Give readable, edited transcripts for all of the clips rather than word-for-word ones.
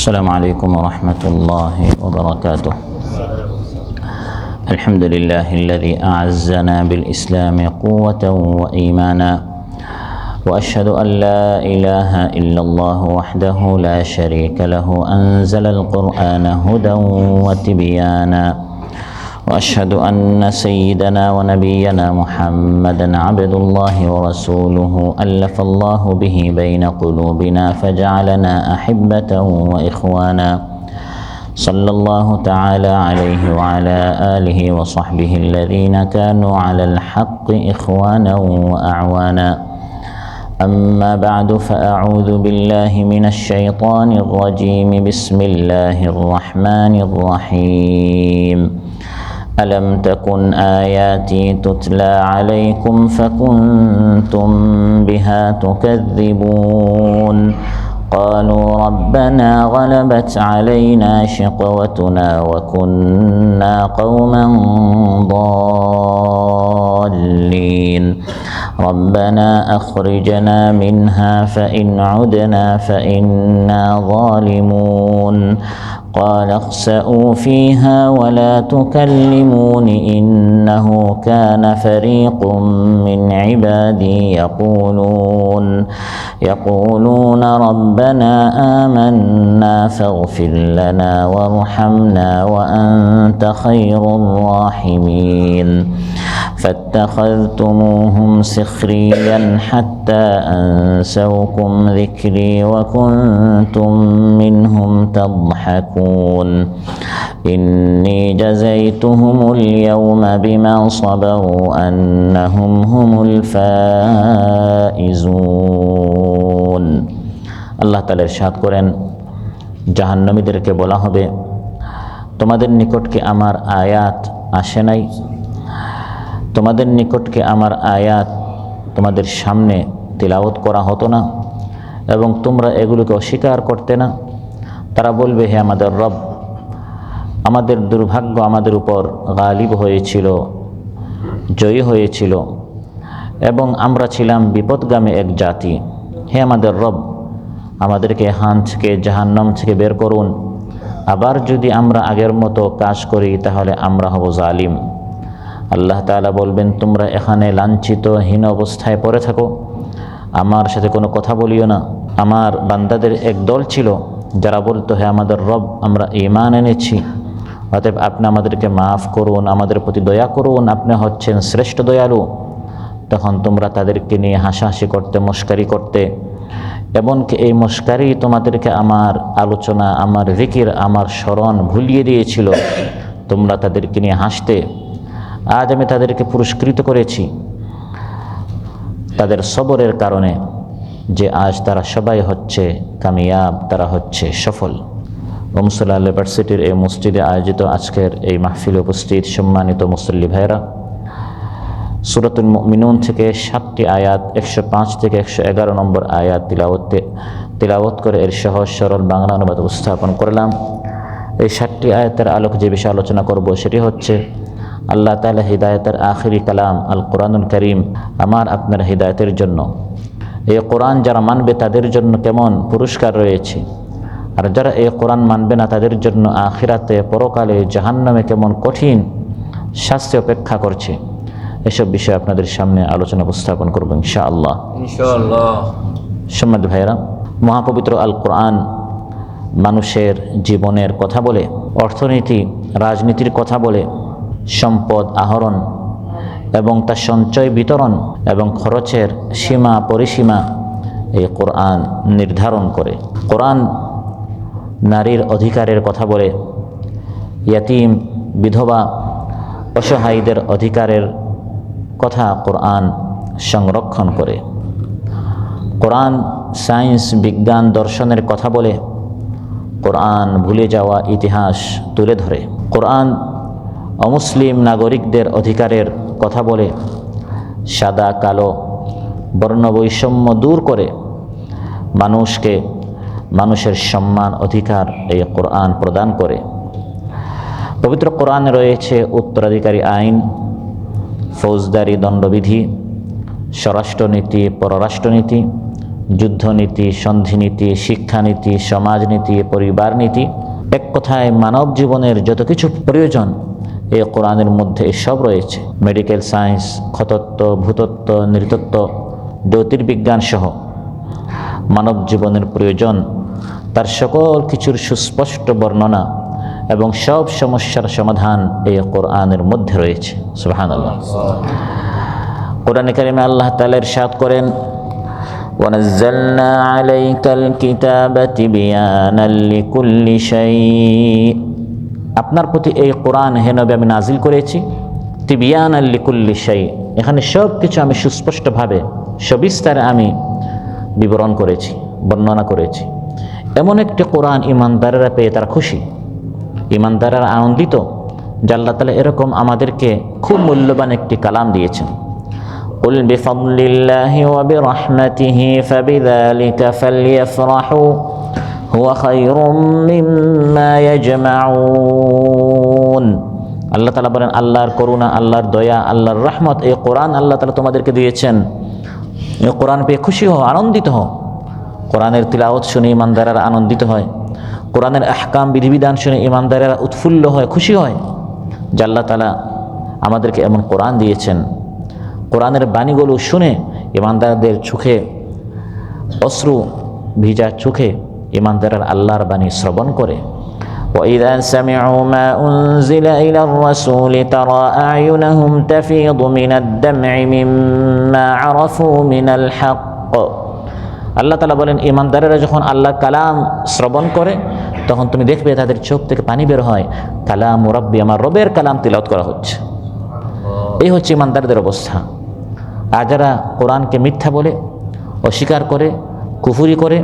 السلام عليكم ورحمة الله وبركاته. الحمد لله الذي أعزنا بالإسلام قوة وإيمانا، وأشهد أن لا إله إلا الله وحده لا شريك له أنزل القرآن هدى وتبيانا، وأشهد أن سيدنا ونبينا محمدا عبد الله ورسوله ألف الله به بين قلوبنا فجعلنا أحبة وإخوانا، صلى الله تعالى عليه وعلى آله وصحبه الذين كانوا على الحق إخوانا وأعوانا. أما بعد فأعوذ بالله من الشيطان الرجيم. بسم الله الرحمن الرحيم. ألم تكن آياتي تتلى عليكم فكنتم بها تكذبون، قالوا ربنا غلبت علينا شقوتنا وكنا قوما ضالين، ربنا أخرجنا منها فإن عدنا فإنا ظالمون، قال اخسئوا فيها ولا تكلمون إنه كان فريق من عبادي يقولون ربنا آمنا فاغفر لنا وارحمنا وأنت خير الراحمين، فاتخذتموهم سخريا حتى أنسوكم ذكري وكنتم منهم تضحكون، إني جزيتهم اليوم بما صبروا أنهم هم الفائزون। আল্লাহ তাআলা ইরশাদ করেন, জাহান্নামীদেরকে বলা হবে, তোমাদের নিকট কি আমার আয়াত আসে নাই? তোমাদের নিকট কি আমার আয়াত তোমাদের সামনে তিলাওয়াত করা হতো না এবং তোমরা এগুলোকে অস্বীকার করতে না? তারা বলবে, হে আমাদের রব, আমাদের দুর্ভাগ্য আমাদের উপর গালিব হয়েছিল, জয়ী হয়েছিল এবং আমরা ছিলাম বিপদগামী এক জাতি। হে আমাদের রব, আমাদেরকে এখান থেকে জাহান্নাম থেকে বের করুন। আবার যদি আমরা আগের মতো কাজ করি তাহলে আমরা হব জালিম। আল্লাহ তাআলা বলবেন, তোমরা এখানে লাঞ্ছিত হীন অবস্থায় পড়ে থাকো, আমার সাথে কোনো কথা বলিও না। আমার বান্দাদের এক দল ছিল যারা বলতো, হে আমাদের রব, আমরা ঈমান এনেছি, অতএব আপনি আমাদেরকে মাফ করুন, আমাদের প্রতি দয়া করুন, আপনি হচ্ছেন শ্রেষ্ঠ দয়ালু। তখন তোমরা তাদেরকে নিয়ে হাসাহাসি করতে, মস্কারি করতে, এমনকি এই মস্কারি তোমাদেরকে আমার আলোচনা, আমার জিকির, আমার স্মরণ ভুলিয়ে দিয়েছিল। তোমরা তাদেরকে নিয়ে হাসতে। আজ আমি তাদেরকে পুরস্কৃত করেছি তাদের সবরের কারণে, যে আজ তারা সবাই হচ্ছে কামিয়াব, তারা হচ্ছে সফল। ওমসলা ইউনিভার্সিটির এই মসজিদে আয়োজিত আজকের এই মাহফিলে উপস্থিত সম্মানিত মুসল্লি ভাইরা, সূরাতুল মুমিনুন থেকে 7টি আয়াত 105 থেকে 111 নম্বর আয়াত তিলাওয়াত করে এর সহজ সরল বাংলা অনুবাদ উপস্থাপন করলাম। এই 7টি আয়াতের আলোকে যে বিষয়ে আলোচনা করব সেটি হচ্ছে আল্লাহ তাআলা হিদায়াতের আখিরি কালাম আল কোরআনুল কারীম আমার আপনার হিদায়াতের জন্য। এই কোরআন যারা মানবে তাদের জন্য কেমন পুরস্কার রয়েছে, আর যারা এই কোরআন মানবে না তাদের জন্য আখিরাতে পরকালে জাহান্নামে কেমন কঠিন শাস্তি অপেক্ষা করছে, এসব বিষয়ে আপনাদের সামনে আলোচনা উপস্থাপন করব ইনশাআল্লাহ। সম্মানিত ভাইয়েরা, মহাপবিত্র আল কোরআন মানুষের জীবনের কথা বলে, অর্থনীতি, রাজনীতির কথা বলে, সম্পদ আহরণ এবং তার সঞ্চয় বিতরণ এবং খরচের সীমা পরিসীমা এই কোরআন নির্ধারণ করে। কোরআন নারীর অধিকারের কথা বলে, ইয়াতিম, বিধবা, অসহায়ীদের অধিকারের কথা কোরআন সংরক্ষণ করে। কোরআন সায়েন্স, বিজ্ঞান, দর্শনের কথা বলে, কোরআন ভুলে যাওয়া ইতিহাস তুলে ধরে। কোরআন অমুসলিম নাগরিকদের অধিকারের কথা বলে, সাদা কালো বর্ণবৈষম্য দূর করে মানুষকে মানুষের সম্মান অধিকার এই কোরআন প্রদান করে। পবিত্র কোরআনে রয়েছে উত্তরাধিকারী আইন, ফৌজদারি দণ্ডবিধি, স্বরাষ্ট্রনীতি, পররাষ্ট্রনীতি, যুদ্ধনীতি, সন্ধিনীতি, শিক্ষানীতি, সমাজনীতি, পরিবার নীতি, এক কথায় মানব জীবনের যত কিছু প্রয়োজন এই কোরআনের মধ্যে সব রয়েছে। মেডিকেল সায়েন্স, খতত্ব, ভূতত্ব, নৃতত্ব, জ্যোতির্বিজ্ঞান সহ মানব জীবনের প্রয়োজন তার সকল কিছুর সুস্পষ্ট বর্ণনা এবং সব সমস্যার সমাধান এই কোরআনের মধ্যে রয়েছে। সুবহানাল্লাহ। কোরআনে কারিমে আল্লাহ তাআলা ইরশাদ করেন, ওয়ানাজ্জালনা আলাইকাল কিতাবা তিবয়ানাল লিকুল্লি শাই। আপনার প্রতি এই কোরআন হে নবী আমি নাজিল করেছি তিবয়ানাল লিকুল্লি শাই। এখানে সব কিছু আমি সুস্পষ্টভাবে সবিস্তারে আমি বিবরণ করেছি, বর্ণনা করেছি। এমন একটি কোরআন ইমানদারেরা পেয়ে তারা খুশি, ইমানদারেরা আনন্দিত যে আল্লাহ তাআলা এরকম আমাদেরকে খুব মূল্যবান একটি কালাম দিয়েছেন। কুল বিফাদলিল্লাহি ওয়া বিরহমাতিহি ফাবিযালিকা ফালইফরাহু হুয়া খায়রুম মিম্মা ইয়াজমাউন। আল্লাহ তাআলা বলেন, আল্লাহর করুণা, আল্লাহর দয়া, আল্লাহর রহমত, এই কোরআন আল্লাহ তাআলা তোমাদেরকে দিয়েছেন। এই কোরআন পেয়ে খুশি হও, আনন্দিত হও। কোরআনের তিলাওয়াত শুনে ইমানদারেরা আনন্দিত হয়, কোরআনের আহকাম, বিধিবিধান শুনে ইমানদারেরা উৎফুল্ল হয়, খুশি হয় যে আল্লাহ তাআলা আমাদেরকে এমন কোরআন দিয়েছেন। কোরআনের বাণীগুলো শুনে ইমানদারদের চোখে অশ্রু ভিজা চোখে ইমানদারেরা আল্লাহর বাণী শ্রবণ করে। وَإِذَا سَمِعُوا مَا أُنزِلَ إِلَى الرَّسُولِ تَرَى أَعْيُنَهُمْ تَفِيضُ مِنَ الدَّمْعِ مِمَّا عَرَفُوا مِنَ الْحَقِّ। আল্লাহ তাআলা বলেন, ইমানদারেরা যখন আল্লাহর কালাম শ্রবণ করে তখন তুমি দেখবে তাদের চোখ থেকে পানি বের হয়। কালাম রাব্বি, আমার রবের কালাম তিলাওয়াত করা হচ্ছে। এই হচ্ছে ইমানদারদের অবস্থা। আর যারা কোরআনকে মিথ্যা বলে, অস্বীকার করে, কুফরি করে,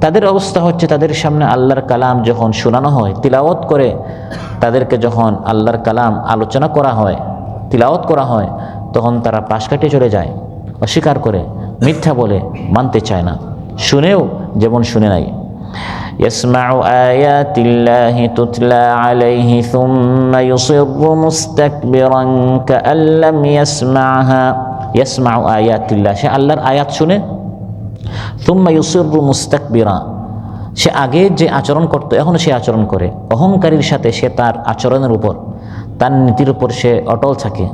তাদের অবস্থা হচ্ছে তাদের সামনে আল্লাহর কালাম যখন শোনানো হয়, তিলাওয়াত করে তাদেরকে যখন আল্লাহর কালাম আলোচনা করা হয়, তিলাওয়াত করা হয়, তখন তারা পাশ কাটিয়ে চলে যায়, অস্বীকার করে, মিথ্যা বলে, মানতে চায় না। শুনেও যেমন শুনে নাই। ইয়াসমাউ আয়াতিল্লাহি তুতলা আলাইহি সুম্মা ইউসিররু মুস্তাকবিরান কাআল্লাম ইয়াসমাহা। ইয়াসমাউ আয়াতিল্লাহ, সে আল্লাহর আয়াত শুনে, সুম্মা ইউসিররু মুস্তাকবিরা, সে আগে যে আচরণ করত এখনও সে আচরণ করে। অহংকারীর সাথে সে তার আচরণের উপর, তার নীতির উপর সে অটল থাকে।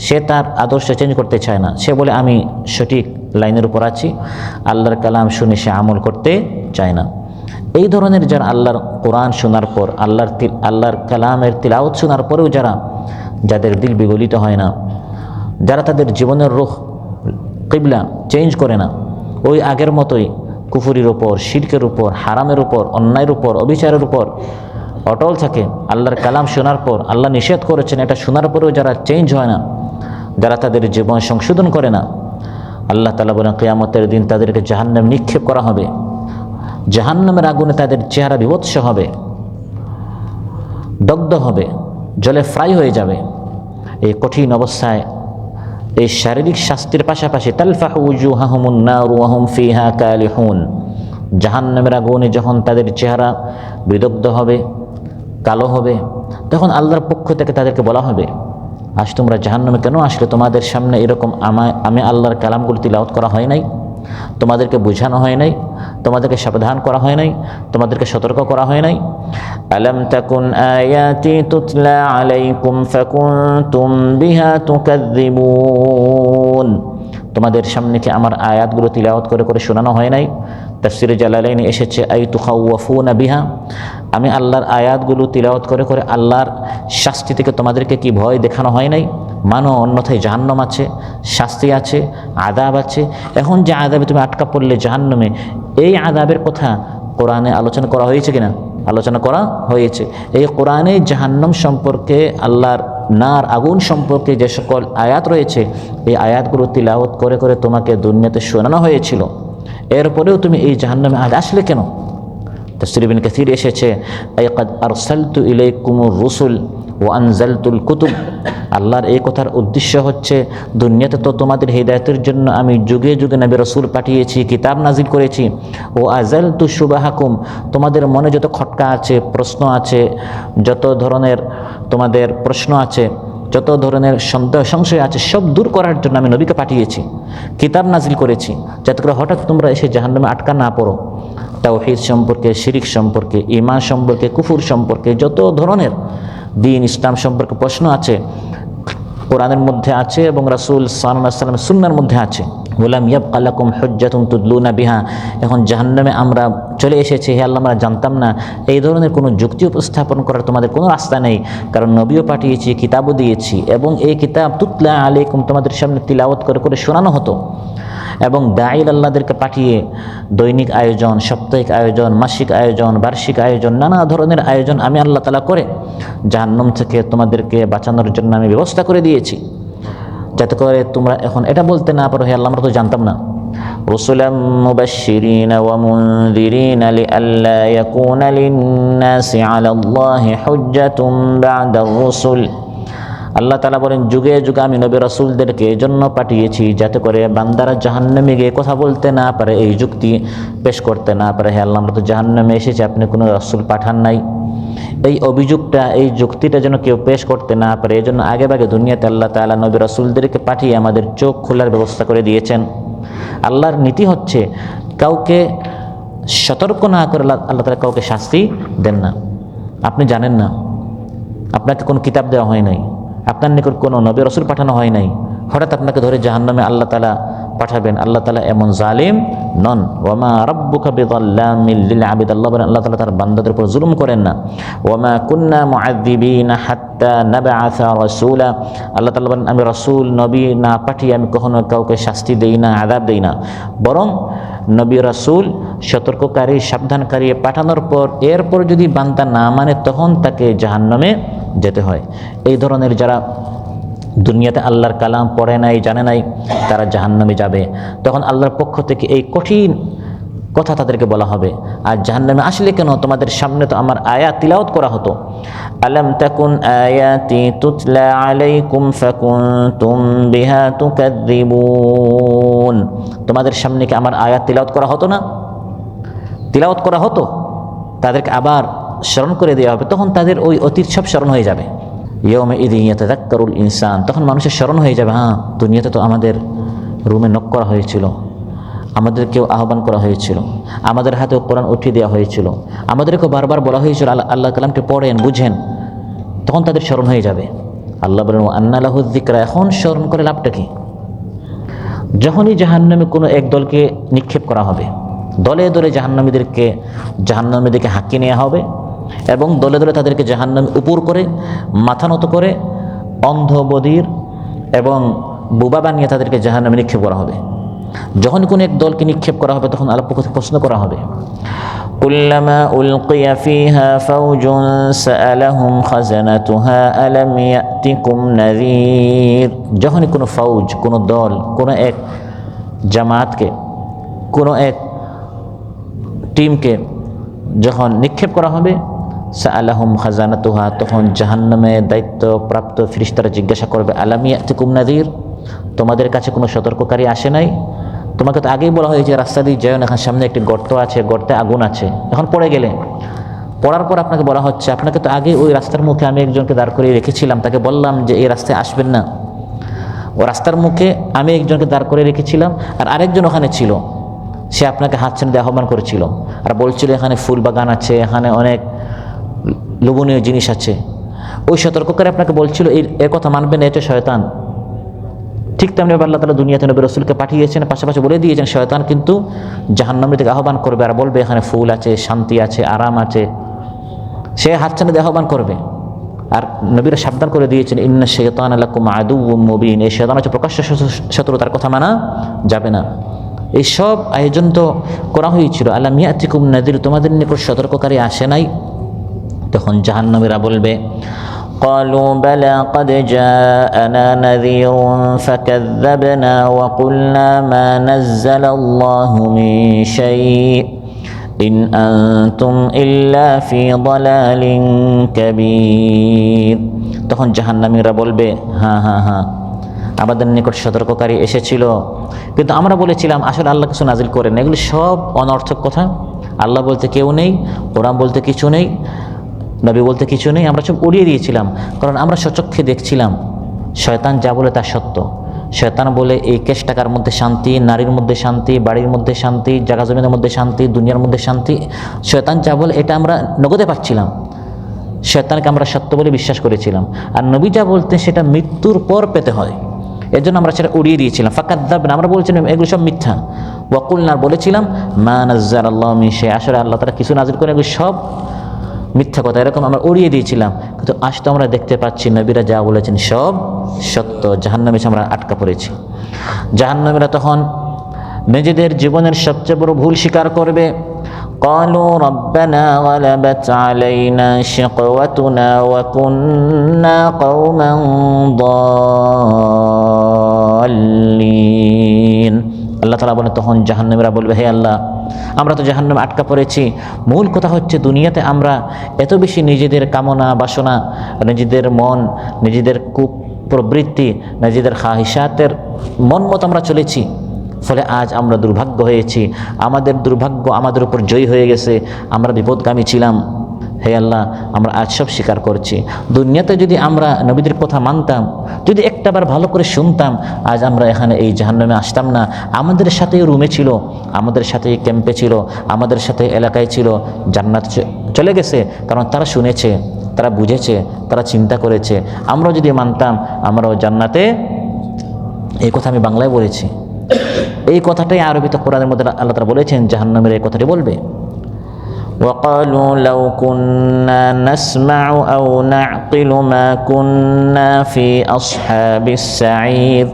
সে তার আদর্শ চেঞ্জ করতে চায় না। সে বলে আমি সঠিক লাইনের উপর আছি। আল্লাহর কালাম শুনে সে আমল করতে চায় না। এই ধরনের যারা আল্লাহর কোরআন শোনার পর, আল্লাহর কালামের তিলাওয়াত শোনার পরেও যাদের দিল বিগলিত হয় না, যারা তাদের জীবনের রুখ, কিবলা চেঞ্জ করে না, ওই আগের মতোই কুফরির উপর, শিরকের উপর, হারামের উপর, অন্যায়ের উপর, অবিচারের উপর অটল থাকে, আল্লাহর কালাম শোনার পর, আল্লাহ নিষেধ করেছেন এটা শোনার পরেও যারা চেঞ্জ হয় না, যারা তাদের জীবন সংশোধন করে না, আল্লাহ তাআলা বলেন কিয়ামতের দিন তাদেরকে জাহান্নামে নিক্ষেপ করা হবে। জাহান্নামের আগুনে তাদের চেহারা বিভৎস হবে, দগ্ধ হবে, জলে ফ্রাই হয়ে যাবে। এই কঠিন অবস্থায় এই শারীরিক শাস্তির পাশাপাশি তালফাহু উজুহাহুমুন নারু ওয়া হুম ফিহা কালিহুন, জাহান্নামের আগুনে যখন তাদের চেহারা বিদগ্ধ হবে, কালো হবে, তখন আল্লাহর পক্ষ থেকে তাদেরকে বলা হবে, আজ তোমরা জাহান্নামে কেন আসলে? তোমাদের সামনে এরকম আমি আল্লাহর কালামগুলো তিলাওয়াত করা হয় নাই? তোমাদেরকে বোঝানো হয় নাই? তোমাদেরকে সাবধান করা হয় নাই? তোমাদেরকে সতর্ক করা হয় নাই? আলাম তাকুন আয়াতি তুতলা আলাইকুম ফাকুনতুম বিহা তুকাযযিবুন, তোমাদের সামনে কি আমার আয়াতগুলো তিলাওয়াত করে করে শোনানো হয় নাই? তাফসিরে জালালাইনে এসেছে আই তুখাওয়াফুনা বিহা, আমি আল্লাহর আয়াতগুলো তিলাওয়াত করে করে আল্লাহর শাস্তি থেকে তোমাদেরকে কি ভয় দেখানো হয় নাই? মানো, অন্যথায় জাহান্নাম আছে, শাস্তি আছে, আযাব আছে। এখন যে আযাবে তুমি আটকা পড়লে জাহান্নামে, এই আযাবের কথা কোরআনে আলোচনা করা হয়েছে কিনা? আলোচনা করা হয়েছে। এই কোরআনে জাহান্নাম সম্পর্কে, আল্লাহর নার আগুন সম্পর্কে যে সকল আয়াত রয়েছে, এই আয়াতগুলো তিলাওয়াত করে করে তোমাকে দুনিয়াতে শোনানো হয়েছিল। এরপরেও তুমি এই জাহান্নামে আজ আসলে কেন? তাফসীর ইবনে কাসীর এসেছে আই ক্বাদ আরসালতু ইলাইকুমুর রুসুল ওয়া আনজালতুল কুতুব, আল্লাহর এই কথার উদ্দেশ্য হচ্ছে দুনিয়াতে তো তোমাদের হিদায়াতের জন্য আমি যুগে যুগে নবী রাসূল পাঠিয়েছি, কিতাব নাজিল করেছি। ও আযালতু শুবাহাকুম, তোমাদের মনে যত খটকা আছে, প্রশ্ন আছে, যত ধরনের তোমাদের প্রশ্ন আছে, যত ধরনের সন্দেহ সংশয় আছে সব দূর করার জন্য আমি নবীকে পাঠিয়েছি, কিতাব নাজিল করেছি, যাতে করে হঠাৎ তোমরা এসে জাহান্নামে আটকা না পড়ো। তাওহীদ সম্পর্কে, শিরিক সম্পর্কে, ঈমান সম্পর্কে, কুফর সম্পর্কে যত ধরনের দ্বীন ইসলাম সম্পর্কে প্রশ্ন আছে কোরআনের মধ্যে আছে এবং রাসূল সাল্লাল্লাহু আলাইহি ওয়াসাল্লামের সুন্নাহর মধ্যে আছে। ওয়ালাম ইয়াবকা লাকুম হুজ্জাতুন তুদলুনা বিহা, এখন জাহান্নামে আমরা চলে এসেছি, হে আল্লাহ আমরা জানতাম না, এই ধরনের কোনো যুক্তি উপস্থাপন করার তোমাদের কোনো রাস্তা নেই, কারণ নবীও পাঠিয়েছি, কিতাবও দিয়েছি, এবং এই কিতাব তুতলা আলাইকুম তোমাদের সামনে তিলাওয়াত করে করে শোনানো হতো। এবং দাঈল আল্লাহদেরকে পাঠিয়ে দৈনিক আয়োজন, সাপ্তাহিক আয়োজন, মাসিক আয়োজন, বার্ষিক আয়োজন, নানা ধরনের আয়োজন আমি আল্লাহ তাআলা করে জাহান্নাম থেকে তোমাদেরকে বাঁচানোর জন্য আমি ব্যবস্থা করে দিয়েছি, যাতে করে তোমরা এখন এটা বলতে না পারো হে আল্লাহ আমরা তো জানতাম না। রুসুলাম মুবাশশিরিনা ওয়া মুনযিরিনা লিআল্লা ইয়াকুনা লিন-নাসি আলাল্লাহি হুজ্জাতুন বা'দার রুসুল। আল্লাহ তাআলা বলেন যুগে যুগে আমি নবী রাসূলদেরকে এজন্য পাঠিয়েছি যাতে করে বান্দারা জাহান্নামে গিয়ে কথা বলতে না পারে, এই যুক্তি পেশ করতে না পারে, হে আল্লাহ আমরা তো জাহান্নামে এসেছি, আপনি কোনো রাসূল পাঠান নাই। এই অভিযোগটা, এই যুক্তিটা যেন কেউ পেশ করতে না পারে, এই জন্য আগে ভাগে দুনিয়াতে আল্লাহ তাআলা নবী রাসূলদেরকে পাঠিয়ে আমাদের চোখ খোলার ব্যবস্থা করে দিয়েছেন। আল্লাহর নীতি হচ্ছে কাউকে সতর্ক না করে আল্লাহ তাআলা কাউকে শাস্তি দেন না। আপনি জানেন না, আপনাকে কোনো কিতাব দেওয়া হয় নাই, আপনার নিকট কোনো নবী রাসূল পাঠানো হয় নাই, হঠাৎ আপনাকে ধরে জাহান্নামে আল্লাহ তাআলা পাঠাবেন। আল্লাহ তাআলা এমন জালিম নন। ওয়ামা রাব্বুকা বিযাল্লামিল লিল আবিদ, আল্লাহ বলেন আল্লাহ তাআলা তার বান্দাদের উপর জুলুম করেন না। ওয়ামা কুন্না মুআযযিবিনা হাত্তা নাবআসা রাসূলা, আল্লাহ তাআলা বলেন আমি রাসূল নবী না পাঠিয়ে আমি কখনো কাউকে শাস্তি দেই না, আযাব দেই না, বরং নবী রাসূল সতর্ককারী সাবধানকারী পাঠানোর পর এরপর যদি বান্দা না মানে তখন তাকে জাহান্নামে যেতে হয়। এই ধরনের যারা দুনিয়াতে আল্লাহর কালাম পড়ে নাই, জানে নাই, তারা জাহান্নামে যাবে। তখন আল্লাহর পক্ষ থেকে এই কঠিন কথা তাদেরকে বলা হবে, আর জাহান্নামে আসলে কেন, তোমাদের সামনে তো আমার আয়াত তিলাওয়াত করা হতো। আলাম তাকুন আয়াতি তুতলা আলাইকুম ফাকুনতুম বিহা তুকাযযিবুন, তোমাদের সামনে কি আমার আয়াত তিলাওয়াত করা হতো না? তিলাওয়াত করা হতো, তাদেরকে আবার স্মরণ করে দেওয়া হবে, তখন তাদের ওই অতীত সব স্মরণ হয়ে যাবে। ইয়াউমাইযিন ইয়াতাযাক্কারুল ইনসান, তখন মানুষের স্মরণ হয়ে যাবে, হ্যাঁ দুনিয়াতে তো আমাদের রুমে নক করা হয়েছিল, আমাদেরকেও আহ্বান করা হয়েছিল, আমাদের হাতেও কোরআন উঠিয়ে দেওয়া হয়েছিল, আমাদেরকেও বারবার বলা হয়েছিল আল্লাহ কালামকে পড়েন, বুঝেন, তখন তাদের স্মরণ হয়ে যাবে। আল্লাহ বলেন আন্না লাহু যিকরা, এখন স্মরণ করে লাভটা কি? যখনই জাহান্নামে কোনো এক দলকে নিক্ষেপ করা হবে, দলে দলে জাহান্নামের দিকে হাঁকিয়ে নেওয়া হবে এবং দলে দলে তাদেরকে জাহান্নামে উপর করে মাথা নত করে অন্ধ বধির এবং বোবা বানিয়ে তাদেরকে জাহান্নামে নিক্ষেপ করা হবে। যখন কোনো এক দলকে নিক্ষেপ করা হবে তখন আল্লাহর পক্ষ থেকে প্রশ্ন করা হবে, কুল্লামা উলকিয়া ফিহা ফাওজুন সাআলাহুম খাজানাতুহা আলাম ইয়াতিকুম নাযীর, যখনই কোনো ফৌজ, কোনো দল, কোনো এক জামাতকে, কোনো এক টিমকে যখন নিক্ষেপ করা হবে, সাআলাহুম খাজানাতুহা, তখন জাহান্নামে দায়িত্বপ্রাপ্ত ফেরেশতারা জিজ্ঞাসা করবে আলাম ইয়াতিকুম নাযীর, তোমাদের কাছে কোনো সতর্ককারী আসে নাই? তোমাকে তো আগেই বলা হয়েছে রাস্তা দিয়ে যাও না, এখন সামনে একটি গর্ত আছে, গর্তে আগুন আছে, এখন পড়ে গেলে, পড়ার পর আপনাকে বলা হচ্ছে আপনাকে তো আগে ওই রাস্তার মুখে আমি একজনকে দাঁড় করিয়ে রেখেছিলাম, তাকে বললাম যে এই রাস্তায় আসবেন না, ও রাস্তার মুখে আমি একজনকে দাঁড় করে রেখেছিলাম আর আরেকজন ওখানে ছিল, সে আপনাকে হাত ছেড়ে দিয়ে আহ্বান করেছিল আর বলছিল এখানে ফুল বাগান আছে, এখানে অনেক লোভনীয় জিনিস আছে। ওই সতর্ককারী আপনাকে বলছিল এর কথা মানবেন, এটা শয়তান। ঠিক তেমনি আল্লাহ তাআলা দুনিয়াতে নবী রাসূলকে পাঠিয়েছেন, পাশাপাশি বলে দিয়েছেন শয়তান কিন্তু জাহান্নামের দিকে আহ্বান করবে আর বলবে এখানে ফুল আছে, শান্তি আছে, আরাম আছে, সে হাত ছেড়ে দিয়ে আহ্বান করবে। আর নবীরা সাবধান করে দিয়েছেন ইন্না শাইতানা লাকুম আদুউম মুবিন, এই শয়তান হচ্ছে প্রকাশ্য শত্রু, তার কথা মানা যাবে না। এই সব আয়োজন তো করা হয়েছিল। আলাম ইয়াতিকুম নাযীর, তোমাদের নিকট সতর্ককারী আসে নাই? তখন জাহান্নামীরা বলবে قالوا بلى قد جاءنا نذير فكذبنا وقلنا ما نزل الله من شيء إن أنتم إلا في ضلال كبير। তখন জাহান্নামীরা বলবে হ্যাঁ হ্যাঁ হ্যাঁ, আমাদের নিকট সতর্ককারী এসেছিল, কিন্তু আমরা বলেছিলাম আসলে আল্লাহ কিছু নাজিল করেন। এগুলি সব অনর্থক কথা, আল্লাহ বলতে কেউ নেই, কোরআন বলতে কিছু নেই, নবী বলতে কিছু নেই, আমরা সব উড়িয়ে দিয়েছিলাম, কারণ আমরা সচক্ষে দেখছিলাম শয়তান যা বলে তা সত্য। শয়তান বলে এই ক্যাশ টাকার মধ্যে শান্তি, নারীর মধ্যে শান্তি, বাড়ির মধ্যে শান্তি, জায়গা জমিনের মধ্যে শান্তি, দুনিয়ার মধ্যে শান্তি। শয়তান যা বলে এটা আমরা নগদে পাচ্ছিলাম, শয়তানকে আমরা সত্য বলে বিশ্বাস করেছিলাম। আর নবী যা বলতেন সেটা মৃত্যুর পর পেতে হয়, এর জন্য আমরা সেটা উড়িয়ে দিয়েছিলাম। ফাকাদ্দাবনা, আমরা বলেছিলাম এগুলো সব মিথ্যা। ওয়াকুলনা, বলেছিলাম মা নাজ্জালাল্লাহু মিন শাই, আসলে আল্লাহ তাআলা কিছু নাযিল করে এগুলো সব মিথ্যা কথা, এরকম আমরা উড়িয়ে দিয়েছিলাম। কিন্তু আজ তো আমরা দেখতে পাচ্ছি নবীরা যা বলেছেন সব সত্য। জাহান্নামে আমরা আটকা পড়েছি। জাহান্নামীরা তখন নিজেদের জীবনের সবচেয়ে বড় ভুল স্বীকার করবে। قالوا ربنا غلبت علينا شقوتنا وكنا قوما ضالين। আল্লাহ তাআলা বলেন, তখন জাহান্নামীরা বলবে, হে আল্লাহ, আমরা তো জাহান্নামে আটকা পড়েছি। মূল কথা হচ্ছে দুনিয়াতে আমরা এত বেশি নিজেদের কামনা বাসনা, নিজেদের মন, নিজেদের কুপ্রবৃত্তি, নিজেদের খাহিশাতের মন মতো আমরা চলেছি, ফলে আজ আমরা দুর্ভাগ্য হয়েছি। আমাদের দুর্ভাগ্য আমাদের উপর জয়ী হয়ে গেছে, আমরা বিপদগামী ছিলাম। হে আল্লাহ, আমরা আজ সব স্বীকার করছি। দুনিয়াতে যদি আমরা নবীদের কথা মানতাম, যদি একটাবার ভালো করে শুনতাম, আজ আমরা এখানে এই জাহান্নামে আসতাম না। আমাদের সাথে রুমে ছিল, আমাদের সাথে ক্যাম্পে ছিল, আমাদের সাথে এলাকায় ছিল, জান্নাত চলে গেছে। কারণ তারা শুনেছে, তারা বুঝেছে, তারা চিন্তা করেছে। আমরাও যদি মানতাম, আমরাও জান্নাতে। এই কথা আমি বাংলায় বলেছি, এই কথাটাই আরবিতে কোরআনের মধ্যে আল্লাহ তাআলা বলেছেন জাহান্নামের এই কথাটি বলবে। وقالوا لو كنا نسمع أو نعقل ما كنا في أصحاب السعير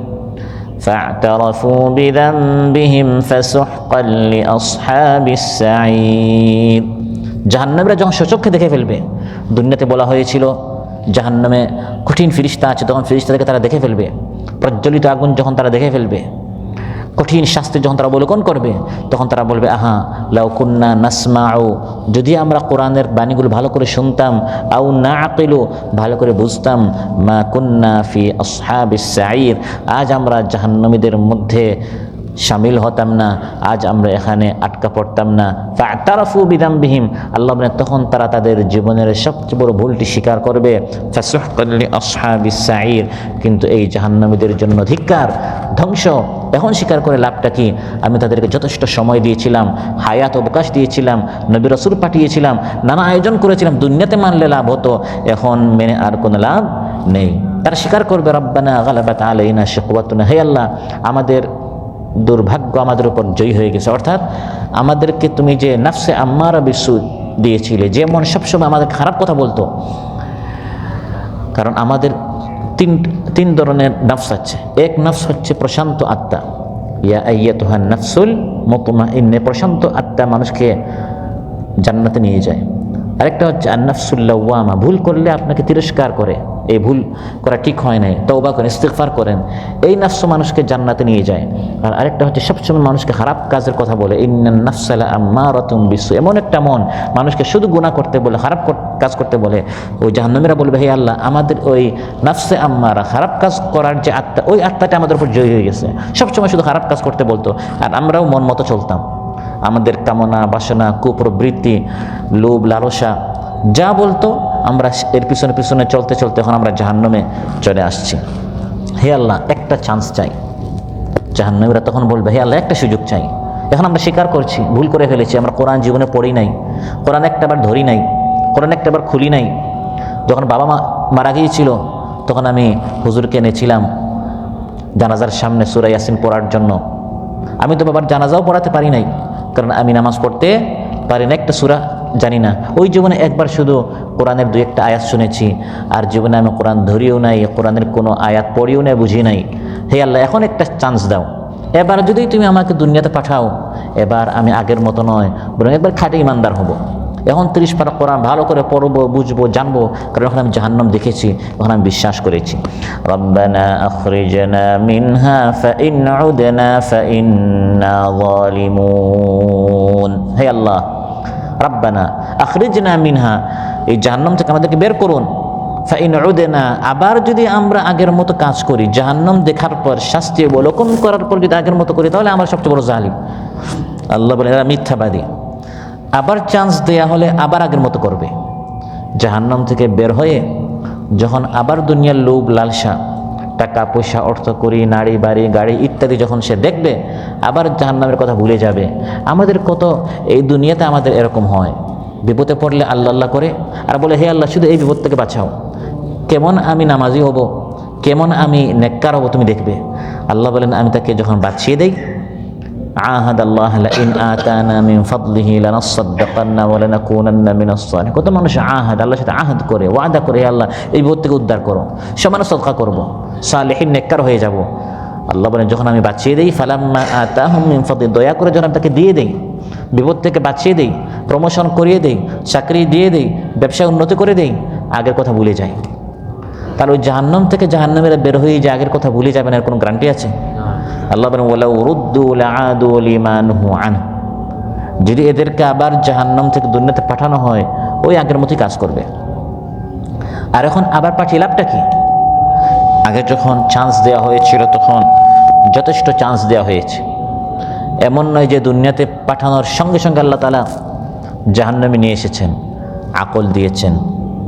فاعترفوا بذنبهم فسحقا لأصحاب السعير। জাহান্নামীরা যখন সচক্ষে দেখে ফেলবে, দুনিয়াতে বলা হয়েছিল জাহান্নামে কঠিন ফেরেশতা আছে, তখন ফেরেশতাদেরকে তারা দেখে ফেলবে। প্রজ্বলিত আগুন যখন তারা দেখে ফেলবে, কঠিন শাস্তি যখন তারা অবলোকন করবে, তখন তারা বলবে, আহা লাউ কুন্না নাসমাউ, যদি আমরা কোরআনের বাণীগুলো ভালো করে শুনতাম, আও না আকিলু, ভালো করে বুঝতাম, মা কুন্না ফি আসহাবিস সাঈর, আজ আমরা জাহান্নামীদের মধ্যে শামিল হতাম না, আজ আমরা এখানে আটকা পড়তাম না। ফাতারাফু বিযামবিহিম, আল্লাহ বলেন তখন তারা তাদের জীবনের সবচেয়ে বড় ভুলটি স্বীকার করবে। ফাসুহকাল লিআসহাবিস সাঈর, কিন্তু এই জাহান্নামীদের জন্য ধিক্কার, ধ্বংস। এখন স্বীকার করে লাভটা কি? আমি তাদেরকে যথেষ্ট সময় দিয়েছিলাম, হায়াত অবকাশ দিয়েছিলাম, নবী রাসূল পাঠিয়েছিলাম, নানা আয়োজন করেছিলাম, দুনিয়াতে মানলে লাভ হতো, এখন মেনে আর কোনো লাভ নেই। তারা স্বীকার করবে, রব্বানা গালাবাত আলাইনা শিকওয়াতুনা, হে আল্লাহ, আমাদের দুর্ভাগ্য আমাদের উপর জয়ী হয়ে গেছে। অর্থাৎ আমাদেরকে তুমি যে নাফসে আম্মারা বিসু দিয়েছিলে, যে মন সবসময় আমাদের খারাপ কথা বলতো। কারণ আমাদের তিন ধরনের নফস আছে। এক নফস হচ্ছে প্রশান্ত আত্মা, ইয়া আইয়াতুহান নাফসুল মুতমাইন্না, প্রশান্ত আত্মা মানুষকে জান্নাতে নিয়ে যায়। আরেকটা হচ্ছে আন-নাফসুল লাওয়ামা, ভুল করলে আপনাকে তিরস্কার করে, এই ভুল করা ঠিক হয় নাই, তওবা করেন, ইস্তিগফার করেন, এই নফস মানুষকে জান্নাতে নিয়ে যায়। আর আরেকটা হচ্ছে সবসময় মানুষকে খারাপ কাজের কথা বলে, ইন্নান নাফসা লাআম্মারাতুম বিসু, এমন একটা মন মানুষকে শুধু গুনাহ করতে বলে, খারাপ কাজ করতে বলে। ওই জাহান্নামীরা বলবে, হে আল্লাহ, আমাদের ওই নাফসে আম্মারা, খারাপ কাজ করার যে আত্মা, ওই আত্মাটা আমাদের উপর জয়ী হয়ে গেছে, সবসময় শুধু খারাপ কাজ করতে বলতো, আর আমরাও মন মতো চলতাম। আমাদের কামনা বাসনা, কুপ্রবৃত্তি, লোভ লালসা যা বলতো, আমরা এর পিছনে পিছনে চলতে চলতে এখন আমরা জাহান্নামে চলে আসছি। হে আল্লাহ, একটা চান্স চাই। জাহান্নামীরা তখন বলবে, হে আল্লাহ, একটা সুযোগ চাই। এখন আমরা স্বীকার করছি, ভুল করে ফেলেছি, আমরা কোরআন জীবনে পড়ি নাই, কোরআন একটাবার ধরি নাই, কোরআন একটাবার খুলি নাই। যখন বাবা মা মারা গিয়েছিল, তখন আমি হুজুরকে এনেছিলাম জানাজার সামনে সূরা ইয়াসিন পড়ার জন্য। আমি তো বাবার জানাজাও পড়াতে পারি নাই, কারণ আমি নামাজ পড়তে পারি না, একটা সূরা জানি না। ওই জীবনে একবার শুধু কোরআনের দুই একটা আয়াত শুনেছি, আর জীবনে আমি কোরআন ধরিও নাই, কোরআনের কোনো আয়াত পড়িও নাই, বুঝি নাই। হে আল্লাহ, এখন একটা চান্স দাও, এবার যদি তুমি আমাকে দুনিয়াতে পাঠাও, এবার আমি আগের মতো নয়, বরং একবার খাঁটি ইমানদার হব। এখন 30 পারা কোরআন ভালো করে পড়বো, বুঝবো, জানবো, কারণ এখন আমি জাহান্নাম দেখেছি, এখন আমি বিশ্বাস করেছি। রব্বানা আখরিজনা মিনহা ফাইন উদনা ফাইন্না যালিমুন। হে আল্লাহ, রব্বানা আখরিজনা মিনহা, এই জাহান্নাম থেকে আমাদেরকে বের করুন। ফাইন উদনা, আবার যদি আমরা আগের মতো কাজ করি, জাহান্নাম দেখার পর, শাস্তি অবলোকন করার পর যদি আগের মতো করি, তাহলে আমরা সবচেয়ে বড় জালিম। আল্লাহ বলে, এরা মিথ্যাবাদী। আবার চান্স দেয়া হলে আবার আগের মতো করবে। জাহান্নাম থেকে বের হয়ে যখন আবার দুনিয়ার লোভ লালসা, টাকা পয়সা অর্থ করি নারী বাড়ি গাড়ি ইত্যাদি যখন সে দেখবে আবার জাহান্নামের কথা ভুলে যাবে। আমাদের কত এই দুনিয়াতে আমাদের এরকম হয়, বিপদে পড়লে আল্লাহ আল্লাহ করে আর বলে হে আল্লাহ শুধু এই বিপদ থেকে বাঁচাও। কেমন আমি নামাজি হব, কেমন আমি নেককার হব তুমি দেখবে। আল্লাহ বলেন আমি তাকে যখন বাঁচিয়ে দেই, আহাদ আল্লাহ ইন আতানা মিন ফাদলিহি লানাসাদ্দাকান্না ওয়া লানাকুনান্না মিনাস সালিহিন। কত মানুষ আহাদ আল্লাহর সাথে আহাদ করে, ওয়াদা করে, হে আল্লাহ এই বিপদ থেকে উদ্ধার করো, সমান সদকা করব, সালেহিন নেককার হয়ে যাব। আল্লাহ বলেন যখন আমি বাঁচিয়ে দেই, ফালাম্মা আতাহুম মিন ফাদলি, দয়া করে যখন আমি তাকে দিয়ে দেই, বিপদ থেকে বাঁচিয়ে দেই, প্রমোশন করিয়ে দেই, চাকরি দিয়ে দেই, ব্যবসায় উন্নতি করে দেই, আগের কথা ভুলে যাই। তাহলে ওই জাহান্নাম থেকে জাহান্নামীরা বের হয়ে যে আগের কথা ভুলে যাবেন এর কোনো গ্যারান্টি আছে? আল্লাহ বলেন ওয়ালাউ রুদ্দু লাআদু লিমা নুহু আনহু, যদি এদেরকে আবার জাহান্নাম থেকে দুনিয়াতে পাঠানো হয় ওই আগের মতোই কাজ করবে। আর এখন আবার পাঠিয়ে লাভটা কি? আগে যখন চান্স দেওয়া হয়েছিল তখন যথেষ্ট চান্স দেওয়া হয়েছে, এমন নয় যে দুনিয়াতে পাঠানোর সঙ্গে সঙ্গে আল্লাহ তাআলা জাহান্নামে নিয়ে এসেছেন। আকল দিয়েছেন,